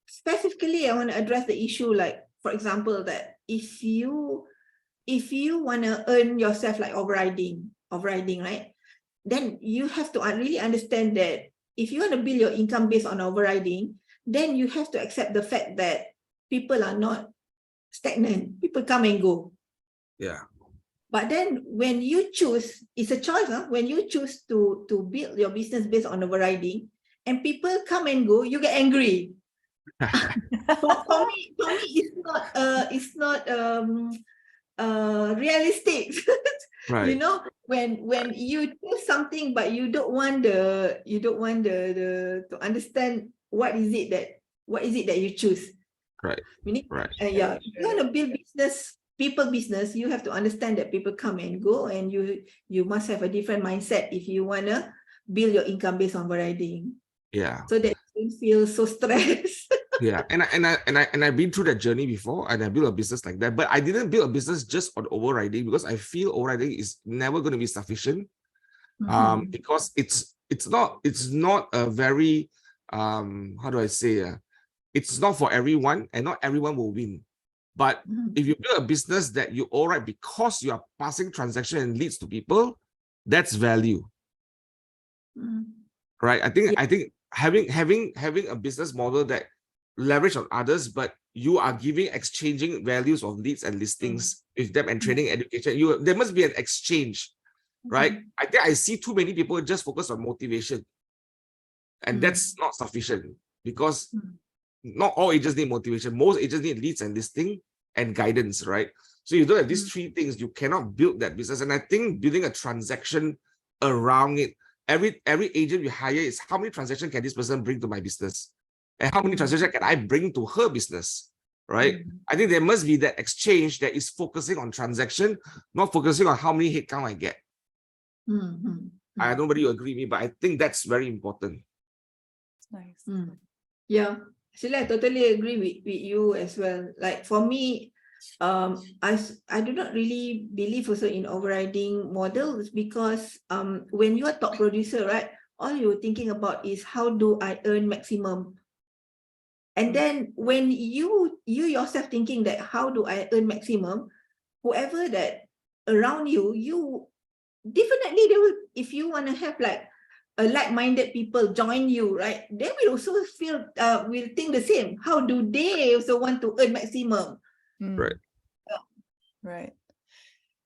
specifically I want to address the issue, like for example, that if you want to earn yourself like overriding, right? Then you have to really understand that if you want to build your income based on overriding, then you have to accept the fact that people are not stagnant. People come and go. Yeah. But then when you choose, it's a choice. When you choose to build your business based on overriding and people come and go, you get angry. For me, it's not realistic. Right. You know, when you do something but you don't want the to understand what is it that you choose. Right. Meaning, Right. yeah, if you want to build people business, you have to understand that people come and go, and you must have a different mindset if you want to build your income based on overriding. Yeah. So that you don't feel so stressed. Yeah, and I've been through that journey before, and I built a business like that. But I didn't build a business just on overriding, because I feel overriding is never going to be sufficient. Because it's not a very how do I say, it's not for everyone, and not everyone will win. But if you build a business that you override because you are passing transaction and leads to people, that's value. Right? I think having a business model that leverage on others, but you are exchanging values of leads and listings with them, and training, education. There must be an exchange, right? I think I see too many people just focus on motivation, and that's not sufficient, because not all agents need motivation. Most agents need leads and listing and guidance, right? So you don't have these three things, you cannot build that business. And I think building a transaction around it, every agent you hire is, how many transactions can this person bring to my business? And how many transactions can I bring to her business, right? I think there must be that exchange that is focusing on transaction, not focusing on how many headcount I get. I don't know whether you agree with me, but I think that's very important. Nice. Yeah, actually, I totally agree with you as well. Like for me, I do not really believe also in overriding models, because when you are top producer, right, all you're thinking about is how do I earn maximum. And then when you yourself thinking that how do I earn maximum, whoever that around you definitely they will, if you want to have like a like-minded people join you, right, they will also feel will think the same. How do they also want to earn maximum? Right. Right.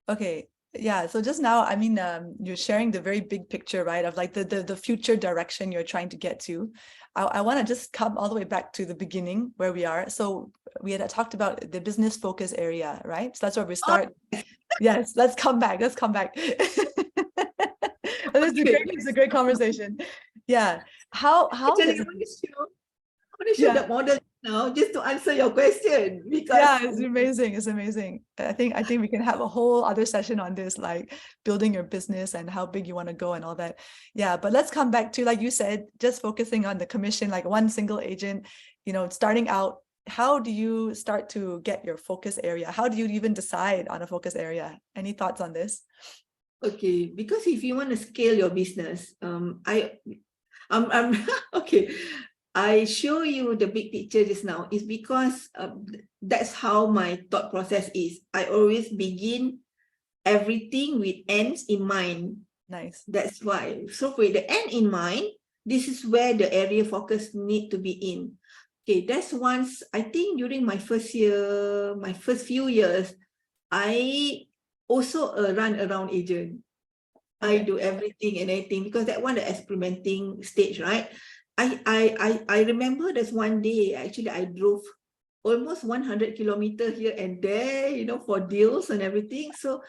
Okay. Yeah. So just now, I mean, you're sharing the very big picture, right, of like the future direction you're trying to get to. I want to just come all the way back to the beginning where we are. So we had talked about the business focus area, right? So that's where we start. Yes, let's come back. Let's come back. It's a great conversation. Yeah. How Actually, I want to show the model now just to answer your question, because it's amazing. It's amazing. I think we can have a whole other session on this, like building your business and how big you want to go and all that. Yeah, but let's come back to, like you said, just focusing on the commission, like one single agent, you know, starting out. How do you start to get your focus area? How do you even decide on a focus area? Any thoughts on this? Okay, because if you want to scale your business, I'm okay. I show you the big picture just now is because that's how my thought process is. I always begin everything with ends in mind. Nice. That's why. So with the end in mind, this is where the area focus need to be in. Okay, that's once, I think during my first year, my first few years, I also a run around agent. I do everything and anything because that one the experimenting stage, right? I remember there's one day actually I drove almost 100 kilometers here and there, you know, for deals and everything. So,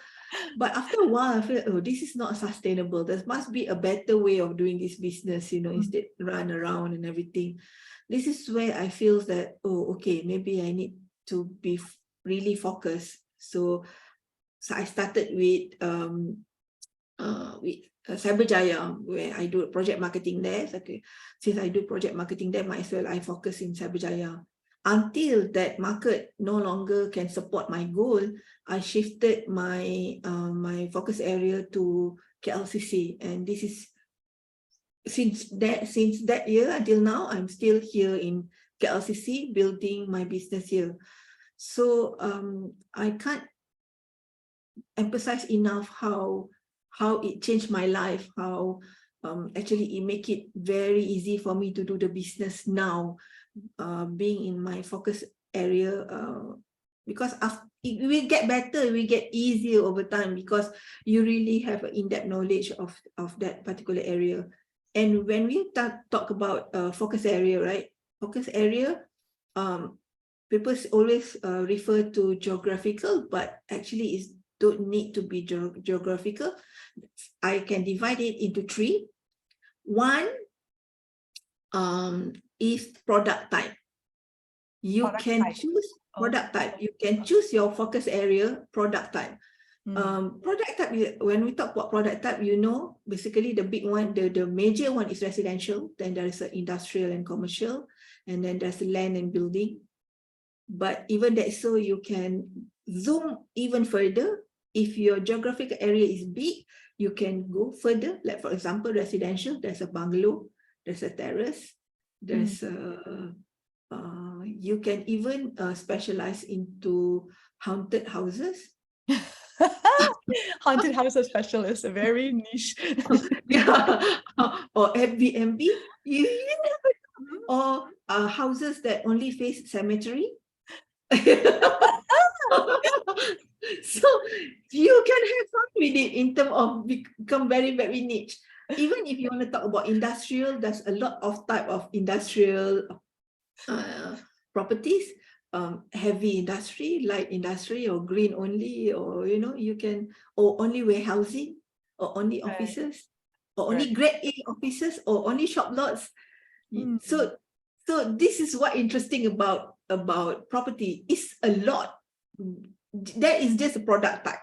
but after a while, I feel, oh, this is not sustainable. There must be a better way of doing this business, you know, instead run around and everything. This is where I feel that, oh, okay, maybe I need to be really focused. So I started with Cyberjaya, where I do project marketing there. Okay, since I do project marketing there, might as well I focus in Cyberjaya. Until that market no longer can support my goal, I shifted my my focus area to KLCC, and this is since that year until now, I'm still here in KLCC building my business here. So I can't emphasize enough how it changed my life, how actually it make it very easy for me to do the business now, being in my focus area, because it will get better, it will get easier over time because you really have an in-depth knowledge of that particular area. And when we talk about focus area, right? Focus area, people always refer to geographical, but actually it's don't need to be geographical. I can divide it into three. One is product type. You can choose product type. You can choose your focus area, product type. Product type, when we talk about product type, you know, basically the big one, the major one is residential, then there is industrial and commercial, and then there's land and building. But even that, so you can zoom even further. If your geographic area is big, you can go further. Like for example, residential, there's a bungalow, there's a terrace, there's you can even specialize into haunted houses. Haunted house specialist, a very niche. Yeah, or Airbnb, or houses that only face cemetery. So you can have fun with it in terms of become very, very niche. Even if you want to talk about industrial, there's a lot of type of industrial properties, heavy industry, light industry, or green only, or you know, you can, or only warehousing, or only offices, or only grade A offices, or only shop lots. So this is what interesting about property. It's a lot. That is just a product type.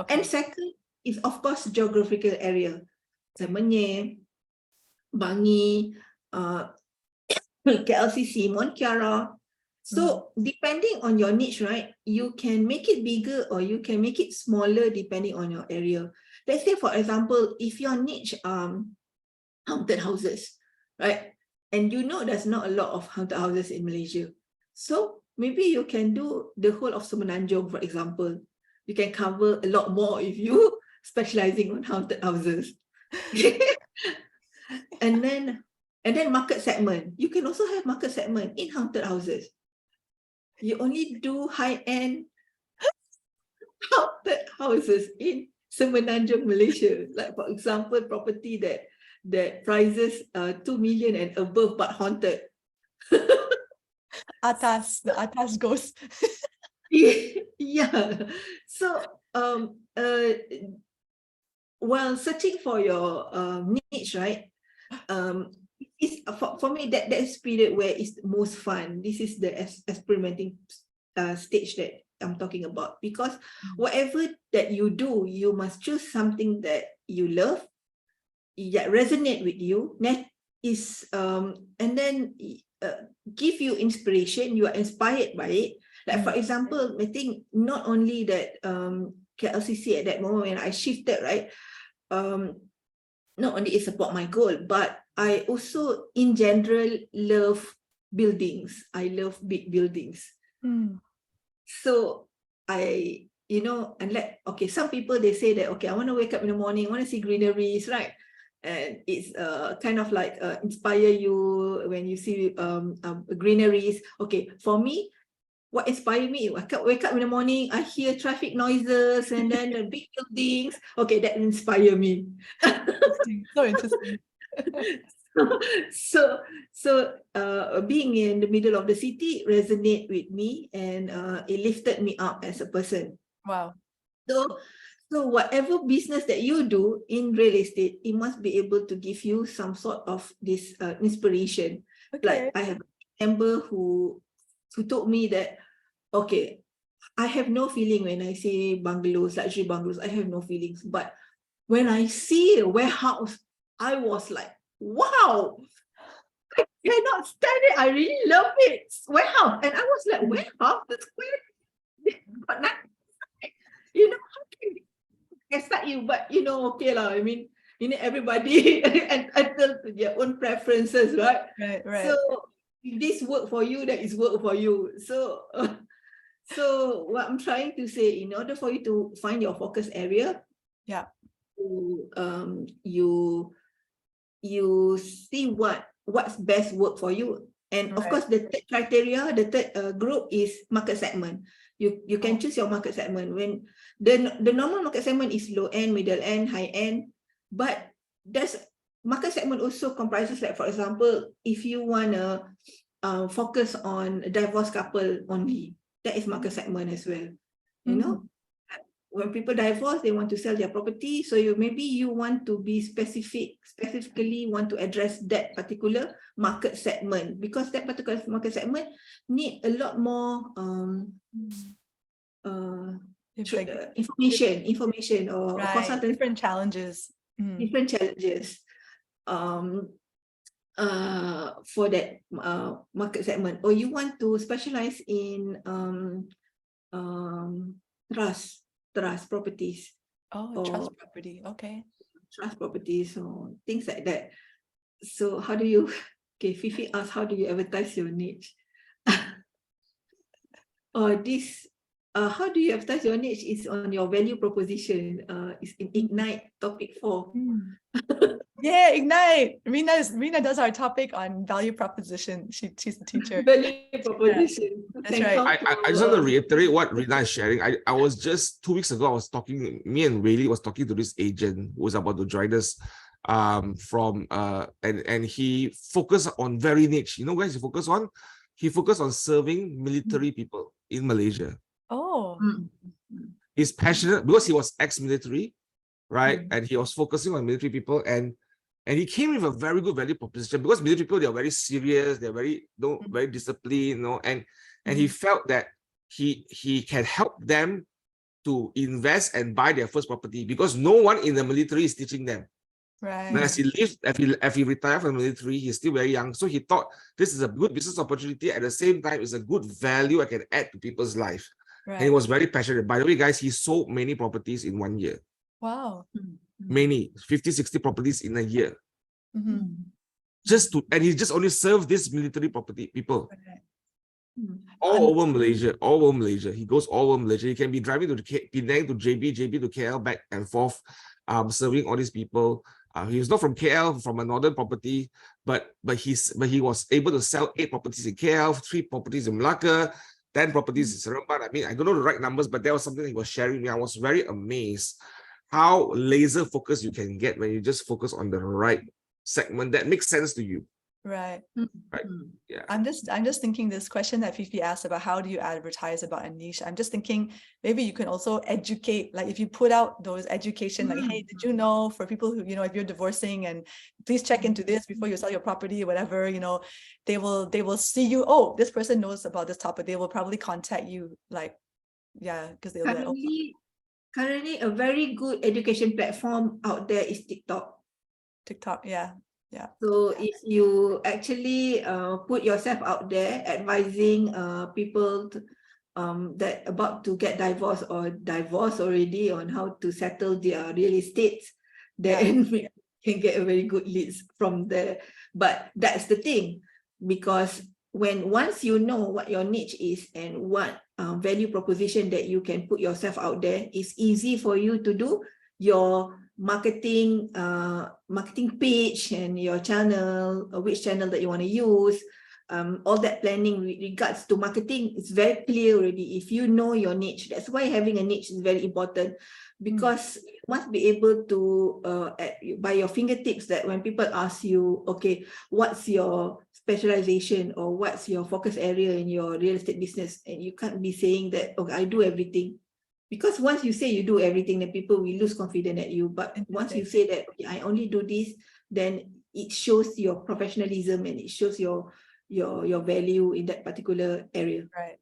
And second is of course geographical area. Semenye, Bangi, KLCC, Montiara. So depending on your niche, right, you can make it bigger or you can make it smaller depending on your area. Let's say, for example, if your niche haunted houses, right, and you know there's not a lot of haunted houses in Malaysia, so maybe you can do the whole of Semenanjung, for example. You can cover a lot more if you specializing on haunted houses. And then market segment. You can also have market segment in haunted houses. You only do high-end haunted houses in Semenanjung, Malaysia. Like for example, property that prices 2 million and above but haunted. The atas ghost. Yeah. So while searching for your niche, right? It's for me that's period where it's most fun. This is the experimenting stage that I'm talking about, because whatever that you do, you must choose something that you love, that resonate with you, that is and then give you inspiration. You are inspired by it. Like for example, I think not only that KLCC at that moment when I shifted, right, not only it support my goal, but I also, in general, love buildings. I love big buildings. So I, okay, some people, they say that, okay, I want to wake up in the morning, I want to see greeneries, right? And it's kind of like inspire you when you see greeneries. Okay, for me, what inspired me, I wake up in the morning, I hear traffic noises and then the big buildings. Okay, that inspire me. Interesting. So interesting. So being in the middle of the city resonate with me, and it lifted me up as a person. Wow. So whatever business that you do in real estate, it must be able to give you some sort of this inspiration. Okay. Like I have a member who told me that, okay, I have no feeling when I say bungalows, luxury bungalows, I have no feelings. But when I see a warehouse, I was like, wow, I cannot stand it. I really love it. Warehouse. And I was like, warehouse? That's where, but not, how can I start you? But, okay lah. I mean, everybody entitled to their own preferences, right? Right. So if this work for you, that is work for you. So, so what I'm trying to say, in order for you to find your focus area, you see what's best work for you. And of course, the third criteria, the third group is market segment. You can choose your market segment. When the normal market segment is low end, middle end, high end, but there's market segment also comprises, like, for example, if you want to focus on a divorced couple only, that is market segment as well. When people divorce, they want to sell their property. So maybe you want to be specifically want to address that particular market segment, because that particular market segment need a lot more information or consultant. Different challenges. Different challenges for that market segment. Or you want to specialize in trust properties. Trust property. Okay. Trust properties or things like that. So how do you, okay, Fifi asked, how do you advertise your niche? Or this, how do you advertise your niche is on your value proposition. Is in Ignite topic 4. Yeah, Ignite. Rina does our topic on value proposition. She's the teacher. Value proposition. That's right. I just want to reiterate what Rina is sharing. I was just 2 weeks ago, me and Whaley was talking to this agent who was about to join us and he focused on very niche. You know where he focused on? He focused on serving military people in Malaysia. Oh. He's passionate because he was ex-military, right? And he was focusing on military people, and he came with a very good value proposition, because military people, they are very serious, they're very very disciplined, and he felt that he can help them to invest and buy their first property, because no one in the military is teaching them. Right. And as he retired from the military, he's still very young, so he thought this is a good business opportunity. At the same time, it's a good value I can add to people's life. And he was very passionate. By the way, guys, he sold many properties in 1 year. Wow. Many, 50, 60 properties in a year. And he just only served this military property people. All over Malaysia. He goes all over Malaysia. He can be driving to Penang to JB to KL, back and forth, serving all these people. He was not from KL, from a northern property, but he was able to sell 8 properties in KL, 3 properties in Malacca, 10 properties in Seremban. I mean, I don't know the right numbers, but that was something he was sharing with me. I was very amazed how laser focused you can get when you just focus on the right segment that makes sense to you. Right. Right. Yeah. I'm just thinking this question that Fifi asked about how do you advertise about a niche. I'm just thinking maybe you can also educate, like if you put out those education, like, hey, did you know, for people who, if you're divorcing, and please check into this before you sell your property, whatever, they will see you. Oh, this person knows about this topic. They will probably contact you, like, yeah, because they'll be like, oh. Currently, a very good education platform out there is TikTok. Yeah. So if you actually put yourself out there advising people that about to get divorced or divorced already on how to settle their real estate, then can get a very good leads from there. But that's the thing, because once you know what your niche is and what value proposition that you can put yourself out there, it's easy for you to do your marketing page and your channel, which channel that you want to use. All that planning with regards to marketing is very clear already. If you know your niche, that's why having a niche is very important, because you must be able to by your fingertips, that when people ask you, okay, what's your specialization or what's your focus area in your real estate business, and you can't be saying that, okay, I do everything. Because once you say you do everything, then people will lose confidence at you. But once you say that, okay, I only do this, then it shows your professionalism and it shows your value in that particular area. Right.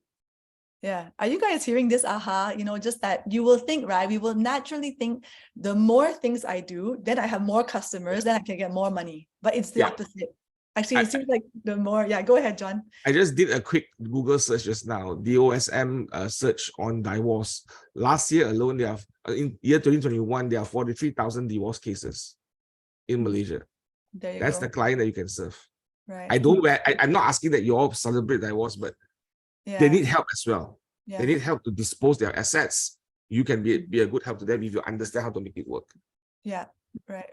Yeah. Are you guys hearing this? Aha, just that you will think, right? We will naturally think the more things I do, then I have more customers, then I can get more money. But it's the opposite. Actually, it seems like the more, go ahead, John. I just did a quick Google search just now, DOSM search on divorce. Last year alone, they have, in year 2021, there are 43,000 divorce cases in Malaysia. That's the client that you can serve. Right. I'm not asking that you all celebrate divorce, but they need help as well. They need help to dispose their assets. You can be a good help to them if you understand how to make it work. Yeah. Right.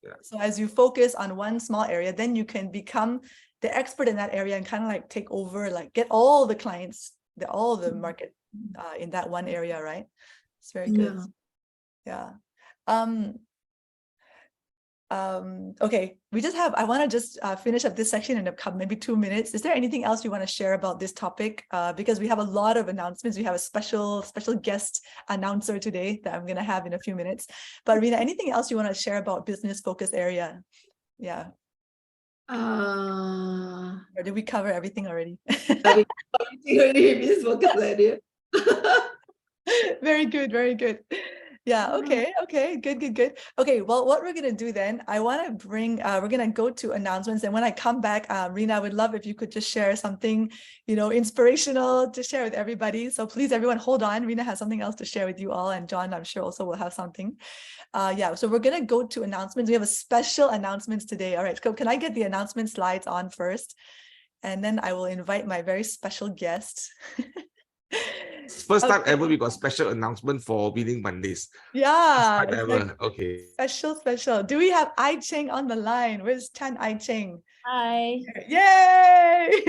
Yeah. So as you focus on one small area, then you can become the expert in that area and kind of like take over, like get all the clients, all the market in that one area, right? It's very good. Yeah. Okay, I want to just finish up this section in maybe 2 minutes. Is there anything else you want to share about this topic? Because we have a lot of announcements. We have a special guest announcer today that I'm going to have in a few minutes. But Rina, anything else you want to share about business focus area? Yeah. Or did we cover everything already? Business focus area. Very good, very good. Yeah, okay, good. Okay, well, what we're gonna do then, I want to bring, we're gonna go to announcements, and when I come back, Rina, I would love if you could just share something, inspirational to share with everybody. So please, everyone, hold on. Rina has something else to share with you all, and John, I'm sure, also will have something. So we're gonna go to announcements. We have a special announcements today. All right, so can I get the announcement slides on first? And then I will invite my very special guest. First time ever we got special announcement for Winning Mondays. Yeah. First time ever. Okay. Special. Do we have I Cheng on the line? Where's Chan I Cheng? Hi. Yay!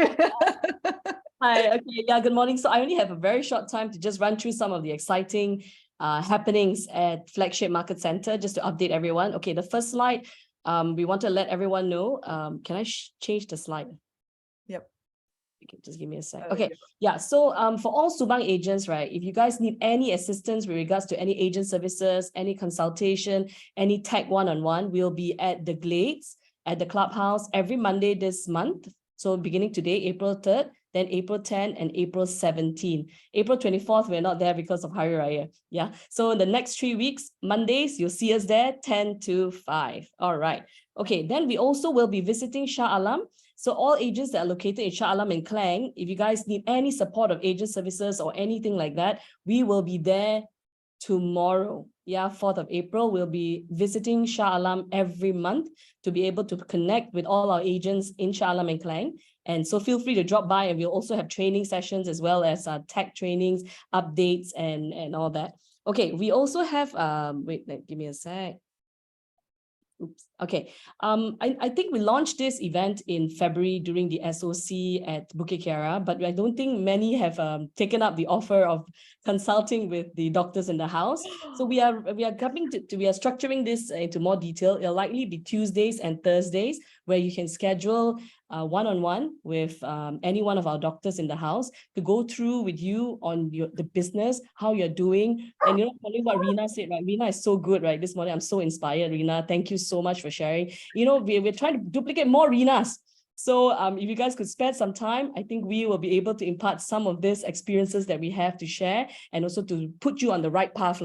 Hi. Okay. Yeah. Good morning. So I only have a very short time to just run through some of the exciting happenings at Flagship Market Center, just to update everyone. Okay. The first slide, we want to let everyone know. Can I change the slide? Yep. Okay, just give me a sec. Okay, yeah. So for all Subang agents, right, if you guys need any assistance with regards to any agent services, any consultation, any tech one-on-one, we'll be at the Glades at the clubhouse every Monday this month. So beginning today, April 3rd, then April 10 and April 17. April 24th, we're not there because of Hari Raya. Yeah. So in the next 3 weeks, Mondays, you'll see us there 10 to 5. All right. Okay. Then we also will be visiting Shah Alam. So all agents that are located in Shah Alam and Klang, if you guys need any support of agent services or anything like that, we will be there tomorrow. Yeah, 4th of April, we'll be visiting Shah Alam every month to be able to connect with all our agents in Shah Alam and Klang. And so feel free to drop by, and we'll also have training sessions as well as tech trainings, updates, and all that. Okay, we also have, give me a sec. Oops. Okay. I think we launched this event in February during the SOC at Bukit Kiara, but I don't think many have taken up the offer of consulting with the doctors in the house. So we are structuring this into more detail. It'll likely be Tuesdays and Thursdays, where you can schedule one-on-one with any one of our doctors in the house to go through with you on the business, how you're doing. And following what Rina said, right? Rina is so good, right? This morning, I'm so inspired, Rina. Thank you so much for sharing. We're trying to duplicate more Rinas. So if you guys could spend some time, I think we will be able to impart some of these experiences that we have to share, and also to put you on the right path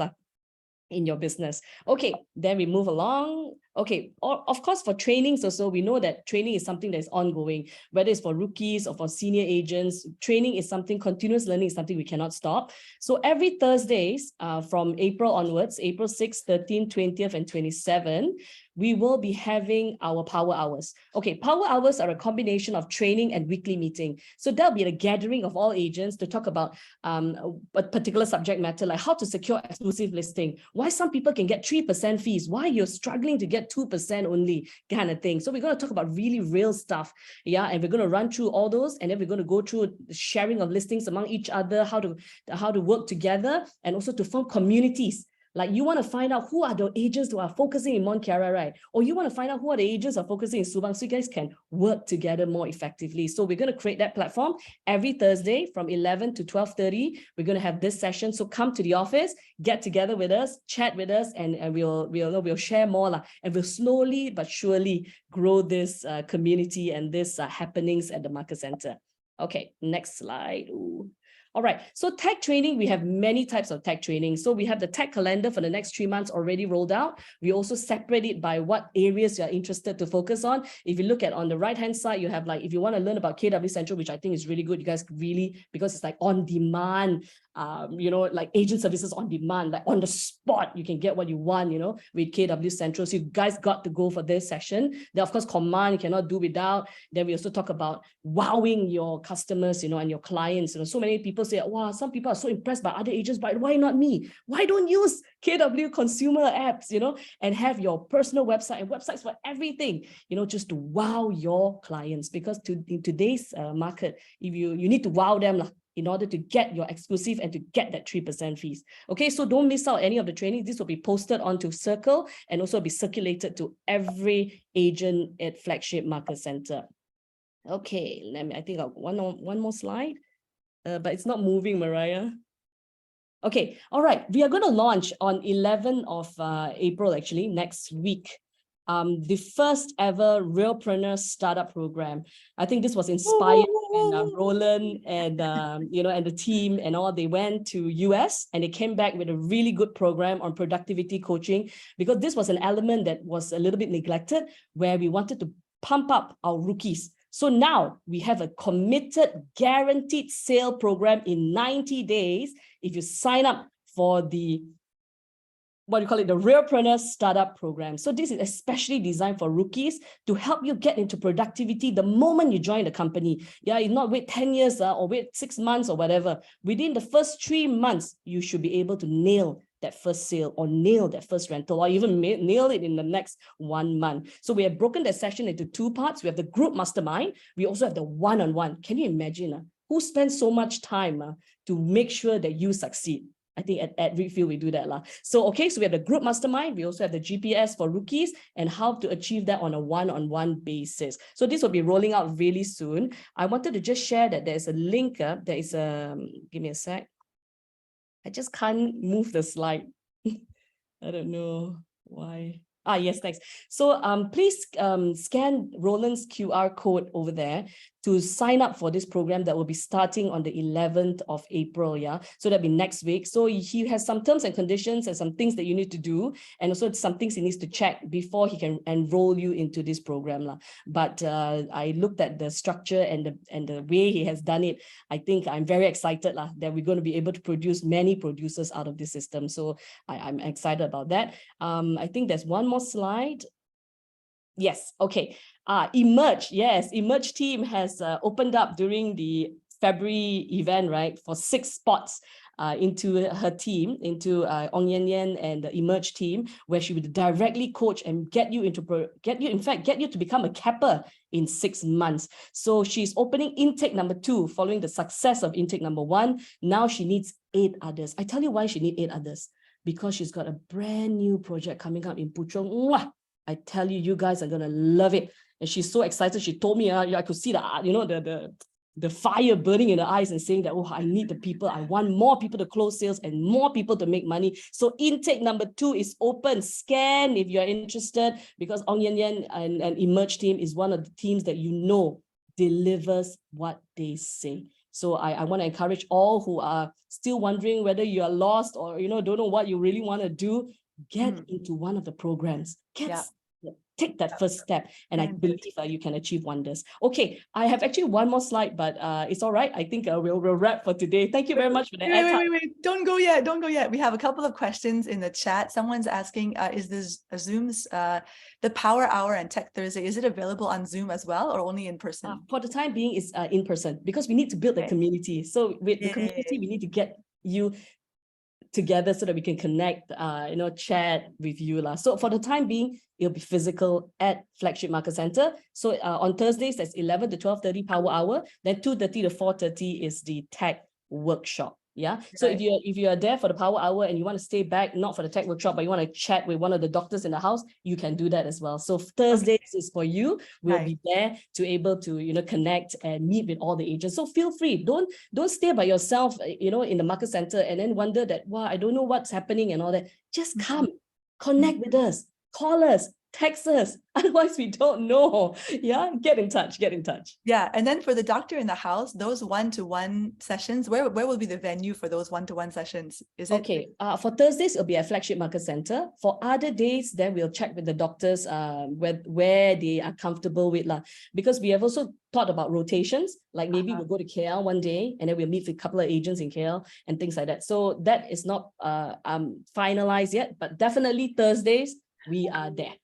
in your business. Okay, then we move along. Okay, of course, for trainings also, we know that training is something that is ongoing, whether it's for rookies or for senior agents. Training is something, continuous learning is something we cannot stop. So every Thursdays from April onwards, April 6th, 13th, 20th, and 27th, we will be having our power hours. Okay, power hours are a combination of training and weekly meeting. So there'll be a gathering of all agents to talk about a particular subject matter, like how to secure exclusive listing, why some people can get 3% fees, why you're struggling to get 2% only, kind of thing. So we're going to talk about really real stuff. Yeah, and we're going to run through all those, and then we're going to go through the sharing of listings among each other, how to work together, and also to form communities. Like you want to find out who are the agents who are focusing in Mont Kiara, right? Or you want to find out who are the agents who are focusing in Subang, so you guys can work together more effectively. So we're going to create that platform every Thursday from 11 to 12:30. We're going to have this session. So come to the office, get together with us, chat with us, and we'll share more. And we'll slowly but surely grow this community and this happenings at the Market Center. Okay, next slide. Ooh. All right, so tech training, we have many types of tech training. So we have the tech calendar for the next 3 months already rolled out. We also separate it by what areas you're interested to focus on. If you look at on the right-hand side, you have like, if you want to learn about KW Central, which I think is really good, you guys really, because it's like on demand, like agent services on demand, like on the spot, you can get what you want, with KW Central. So you guys got to go for this session. Then of course, command, you cannot do without. Then we also talk about wowing your customers, and your clients. So many people say, wow, some people are so impressed by other agents, but why not me? Why don't use KW consumer apps, and have your personal website and websites for everything, just to wow your clients? Because in today's market, if you need to wow them in order to get your exclusive and to get that 3% fees. Okay, so don't miss out any of the training. This will be posted onto Circle and also be circulated to every agent at Flagship Market Center. Okay, I think I'll one more slide, but it's not moving, Mariah. Okay, all right. We are going to launch on 11th of April, actually, next week. The first ever Realpreneur Startup Program. I think this was inspired when Roland and and the team and all, they went to US and they came back with a really good program on productivity coaching, because this was an element that was a little bit neglected, where we wanted to pump up our rookies. So now we have a committed, guaranteed sale program in 90 days. If you sign up for the the Realpreneur Startup Program. So this is especially designed for rookies to help you get into productivity the moment you join the company. Yeah, you not wait 10 years or wait 6 months or whatever. Within the first 3 months, you should be able to nail that first sale or nail that first rental, or even nail it in the next 1 month. So we have broken that session into 2 parts. We have the group mastermind. We also have the one-on-one. Can you imagine who spends so much time to make sure that you succeed? I think at Redfield, we do that. So we have the group mastermind. We also have the GPS for rookies and how to achieve that on a one-on-one basis. So this will be rolling out really soon. I wanted to just share that there's a link. There is give me a sec. I just can't move the slide. I don't know why. Yes, thanks. So please scan Roland's QR code over there to sign up for this program that will be starting on the 11th of April, so that'll be next week. So he has some terms and conditions and some things that you need to do, and also some things he needs to check before he can enroll you into this program. But I looked at the structure and the way he has done it. I think I'm very excited that we're going to be able to produce many producers out of this system. So I'm excited about that. I think there's one more slide. Yes, okay. Emerge, yes, Emerge team has opened up during the February event, right, for 6 spots into her team, into Ong Yen Yen and the Emerge team, where she would directly coach and get you to become a capper in 6 months. So she's opening intake number 2 following the success of intake number 1. Now she needs 8 others. I tell you why she needs 8 others. Because she's got a brand new project coming up in Puchong. Mwah! I tell you, you guys are gonna love it. And she's so excited. She told me, I could see the fire burning in her eyes and saying that, oh, I need the people. I want more people to close sales and more people to make money. So intake number 2 is open. Scan if you're interested, because Ong Yen Yen and Emerge team is one of the teams that delivers what they say. So I want to encourage all who are still wondering whether you are lost or don't know what you really want to do. Get into one of the programs. Get take that first step, and I Very believe you can achieve wonders. Okay, I have actually one more slide, but it's all right. I think we'll wrap for today. Thank you very much for the airtime. Wait. Don't go yet. Don't go yet. We have a couple of questions in the chat. Someone's asking, is this Zoom's the Power Hour and Tech Thursday, is it available on Zoom as well or only in person? For the time being, it's in person because we need to build a Okay. community. So with the community, we need to get you together so that we can connect, chat with you. So for the time being, it'll be physical at Flagship Market Center. So on Thursdays, that's 11 to 12:30 Power Hour. Then 2:30 to 4:30 is the tech workshop. Yeah. So Right. if you are there for the Power Hour and you want to stay back, not for the tech workshop, but you want to chat with one of the doctors in the house, you can do that as well. So Thursdays is for you. We'll be there to able to connect and meet with all the agents. So feel free. Don't stay by yourself, in the market center and then wonder that, wow, I don't know what's happening and all that. Just come, connect with us, call us, text us. Otherwise, we don't know. Yeah, get in touch. Yeah, and then for the doctor in the house, those one-to-one sessions, where will be the venue for those one-to-one sessions? Is it okay? For Thursdays, it'll be at Flagship Market Center. For other days, then we'll check with the doctors where they are comfortable with because we have also thought about rotations. Like maybe we'll go to KL one day and then we'll meet with a couple of agents in KL and things like that. So that is not finalized yet, but definitely Thursdays we are there.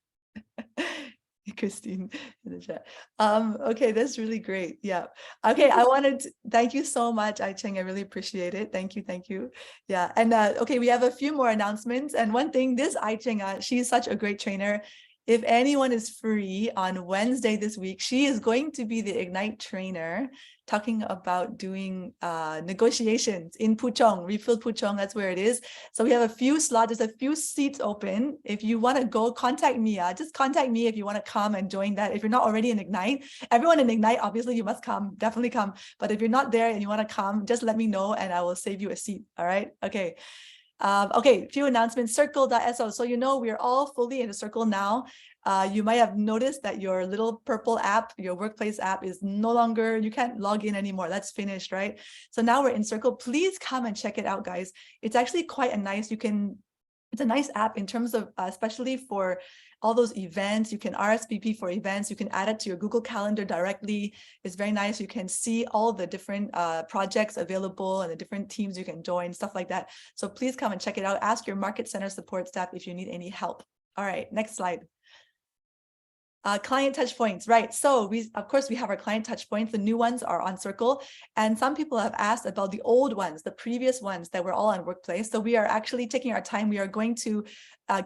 Christine in the chat. Okay, that's really great. Yeah. Okay, I wanted to thank you so much, I Cheng. I really appreciate it. Thank you. Yeah. And okay, we have a few more announcements. And one thing, this I Cheng, she's such a great trainer. If anyone is free on Wednesday this week, she is going to be the Ignite trainer talking about doing negotiations in Puchong, Refill Puchong, that's where it is. So we have a few slots, there's a few seats open. If you want to go, contact me. Just contact me if you want to come and join that. If you're not already in Ignite, everyone in Ignite, obviously you must come, definitely come. But if you're not there and you want to come, just let me know and I will save you a seat. All right. Okay. Okay, few announcements, circle.so. So we're all fully in the circle now. You might have noticed that your little purple app, your workplace app is no longer, you can't log in anymore. That's finished, right? So now we're in circle. Please come and check it out, guys. It's actually quite a nice, it's a nice app in terms of, especially for all those events. You can RSVP for events. You can add it to your Google Calendar directly. It's very nice. You can see all the different projects available and the different teams you can join, stuff like that. So please come and check it out. Ask your Market Center support staff if you need any help. All right, next slide. Client touch points, right? So of course we have our client touch points. The new ones are on Circle, and some people have asked about the old ones, the previous ones that were all on Workplace. So we are actually taking our time. We are going to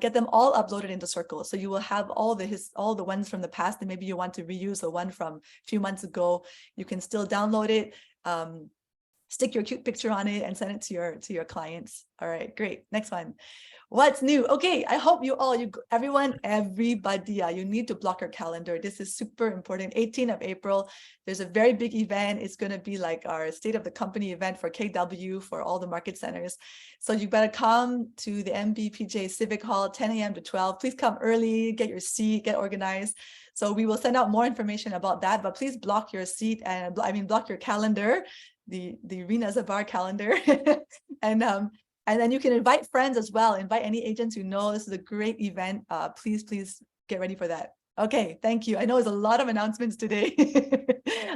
get them all uploaded into Circle. So you will have all the ones from the past, and maybe you want to reuse the one from a few months ago. You can still download it, stick your cute picture on it, and send it to your clients. All right, great. Next one. What's new? Okay, I hope everybody, you need to block your calendar. This is super important. 18th of April, there's a very big event. It's going to be like our state of the company event for KW, for all the market centers. So you better come to the MBPJ Civic Hall, 10 a.m. to 12. Please come early, get your seat, get organized. So we will send out more information about that, but please block your seat and block your calendar, the Rina Zaabar calendar. And then you can invite friends as well. Invite any agents you know. This is a great event. Please get ready for that. Okay, thank you. I know there's a lot of announcements today.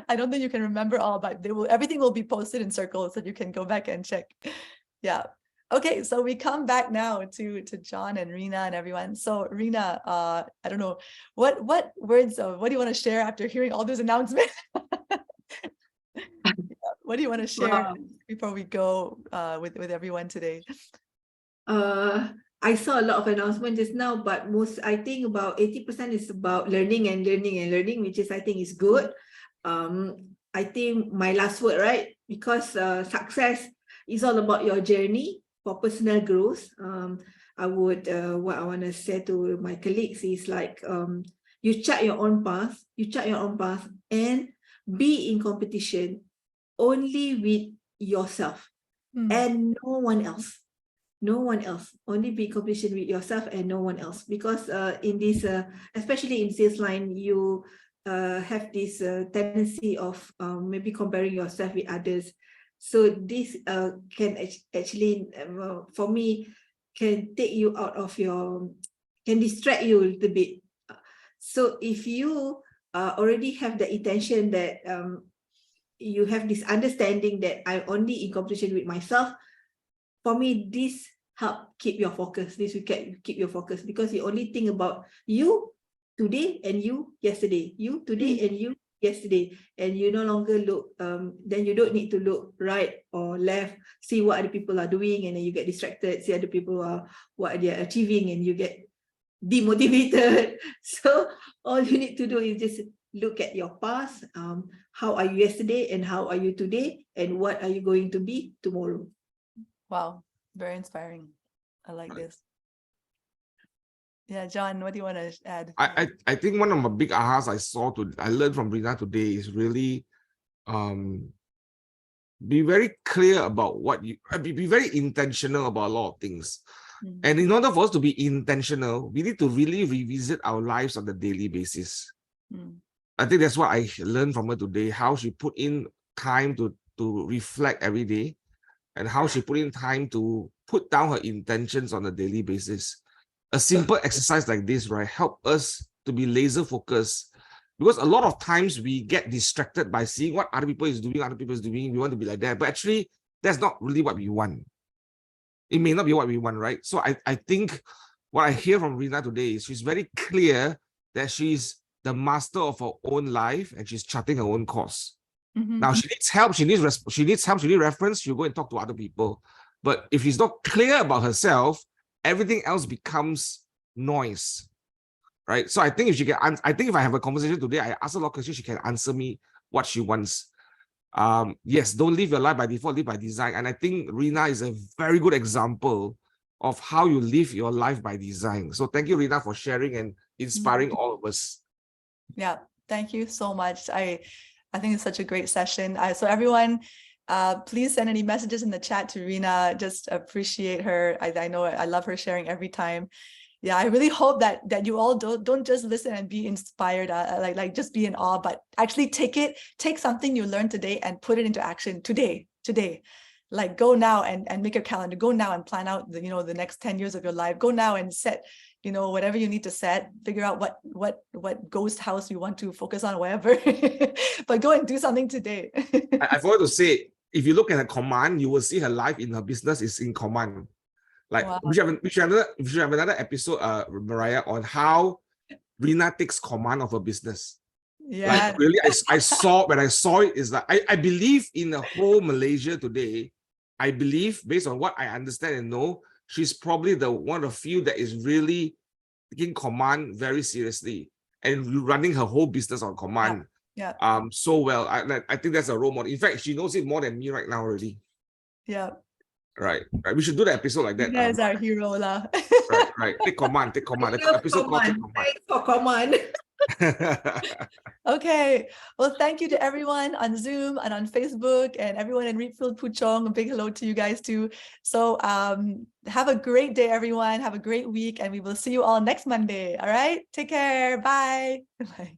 I don't think you can remember all, but everything will be posted in Circle so you can go back and check. Yeah. Okay, so we come back now to John and Rina and everyone. So Rina, I don't know, what words what do you want to share after hearing all those announcements? What do you want to share before we go with everyone today? I saw a lot of announcements just now, but I think about 80% is about learning, which is, I think, is good. I think my last word, right? Because success is all about your journey for personal growth. What I want to say to my colleagues is like, you chart your own path, and be in competition only with yourself and no one else. Only be in competition with yourself and no one else, because in this especially in sales line, you have this tendency of maybe comparing yourself with others. So this can actually for me can take you out of can distract you a little bit. So if you already have the intention that you have this understanding that I'm only in competition with myself, for me, this help keep your focus. This will keep your focus, because you only think about you today and you yesterday, you today and you yesterday, and you no longer look, then you don't need to look right or left, see what other people are doing, and then you get distracted, see other people are what they are achieving, and you get demotivated. So all you need to do is just look at your past, how are you yesterday and how are you today, and what are you going to be tomorrow. Wow, very inspiring. I like this. Yeah, John, what do you want to add? I think one of my big ahas I learned from Rina today is really be very clear about what you be very intentional about a lot of things. And in order for us to be intentional, we need to really revisit our lives on a daily basis. I think that's what I learned from her today, how she put in time to reflect every day, and how she put in time to put down her intentions on a daily basis. A simple exercise like this, right, help us to be laser focused, because a lot of times we get distracted by seeing what other people is doing, we want to be like that, but actually that's not really what we want. It may not be what we want, right? So I think what I hear from Rina today is she's very clear that she's the master of her own life and she's charting her own course. Now she needs help, she needs reference, she'll go and talk to other people. But if she's not clear about herself, everything else becomes noise, right? So I think if I have a conversation today, I ask her a lot of questions, she can answer me what she wants. Yes, don't live your life by default, live by design. And I think Rina is a very good example of how you live your life by design. So thank you, Rina, for sharing and inspiring all of us. Yeah, thank you so much. I think it's such a great session. So everyone, please send any messages in the chat to Rina. Just appreciate her. I know I love her sharing every time. Yeah, I really hope that you all don't just listen and be inspired, like just be in awe, but actually take something you learned today and put it into action today. Like go now and make a calendar. Go now and plan out the next 10 years of your life. Go now and set whatever you need to set. Figure out what ghost house you want to focus on, whatever. But go and do something today. I forgot to say, if you look at her command, you will see her life in her business is in command. Like Wow. we should have another episode, Mariah, on how Rina takes command of her business. Yeah. Like really, when I saw it, is that I believe in the whole Malaysia today. I believe, based on what I understand and know, she's probably the one of few that is really taking command very seriously and running her whole business on command. Yeah. So well. I think that's a role model. In fact, she knows it more than me right now already. Yeah. Right. We should do the episode like that. You guys are hero lah. Right. Take command. The episode called Take Command. Thanks for command. Okay. Well, thank you to everyone on Zoom and on Facebook and everyone in Reedfield Puchong. A big hello to you guys too. So have a great day, everyone. Have a great week, and we will see you all next Monday. All right. Take care. Bye. Bye.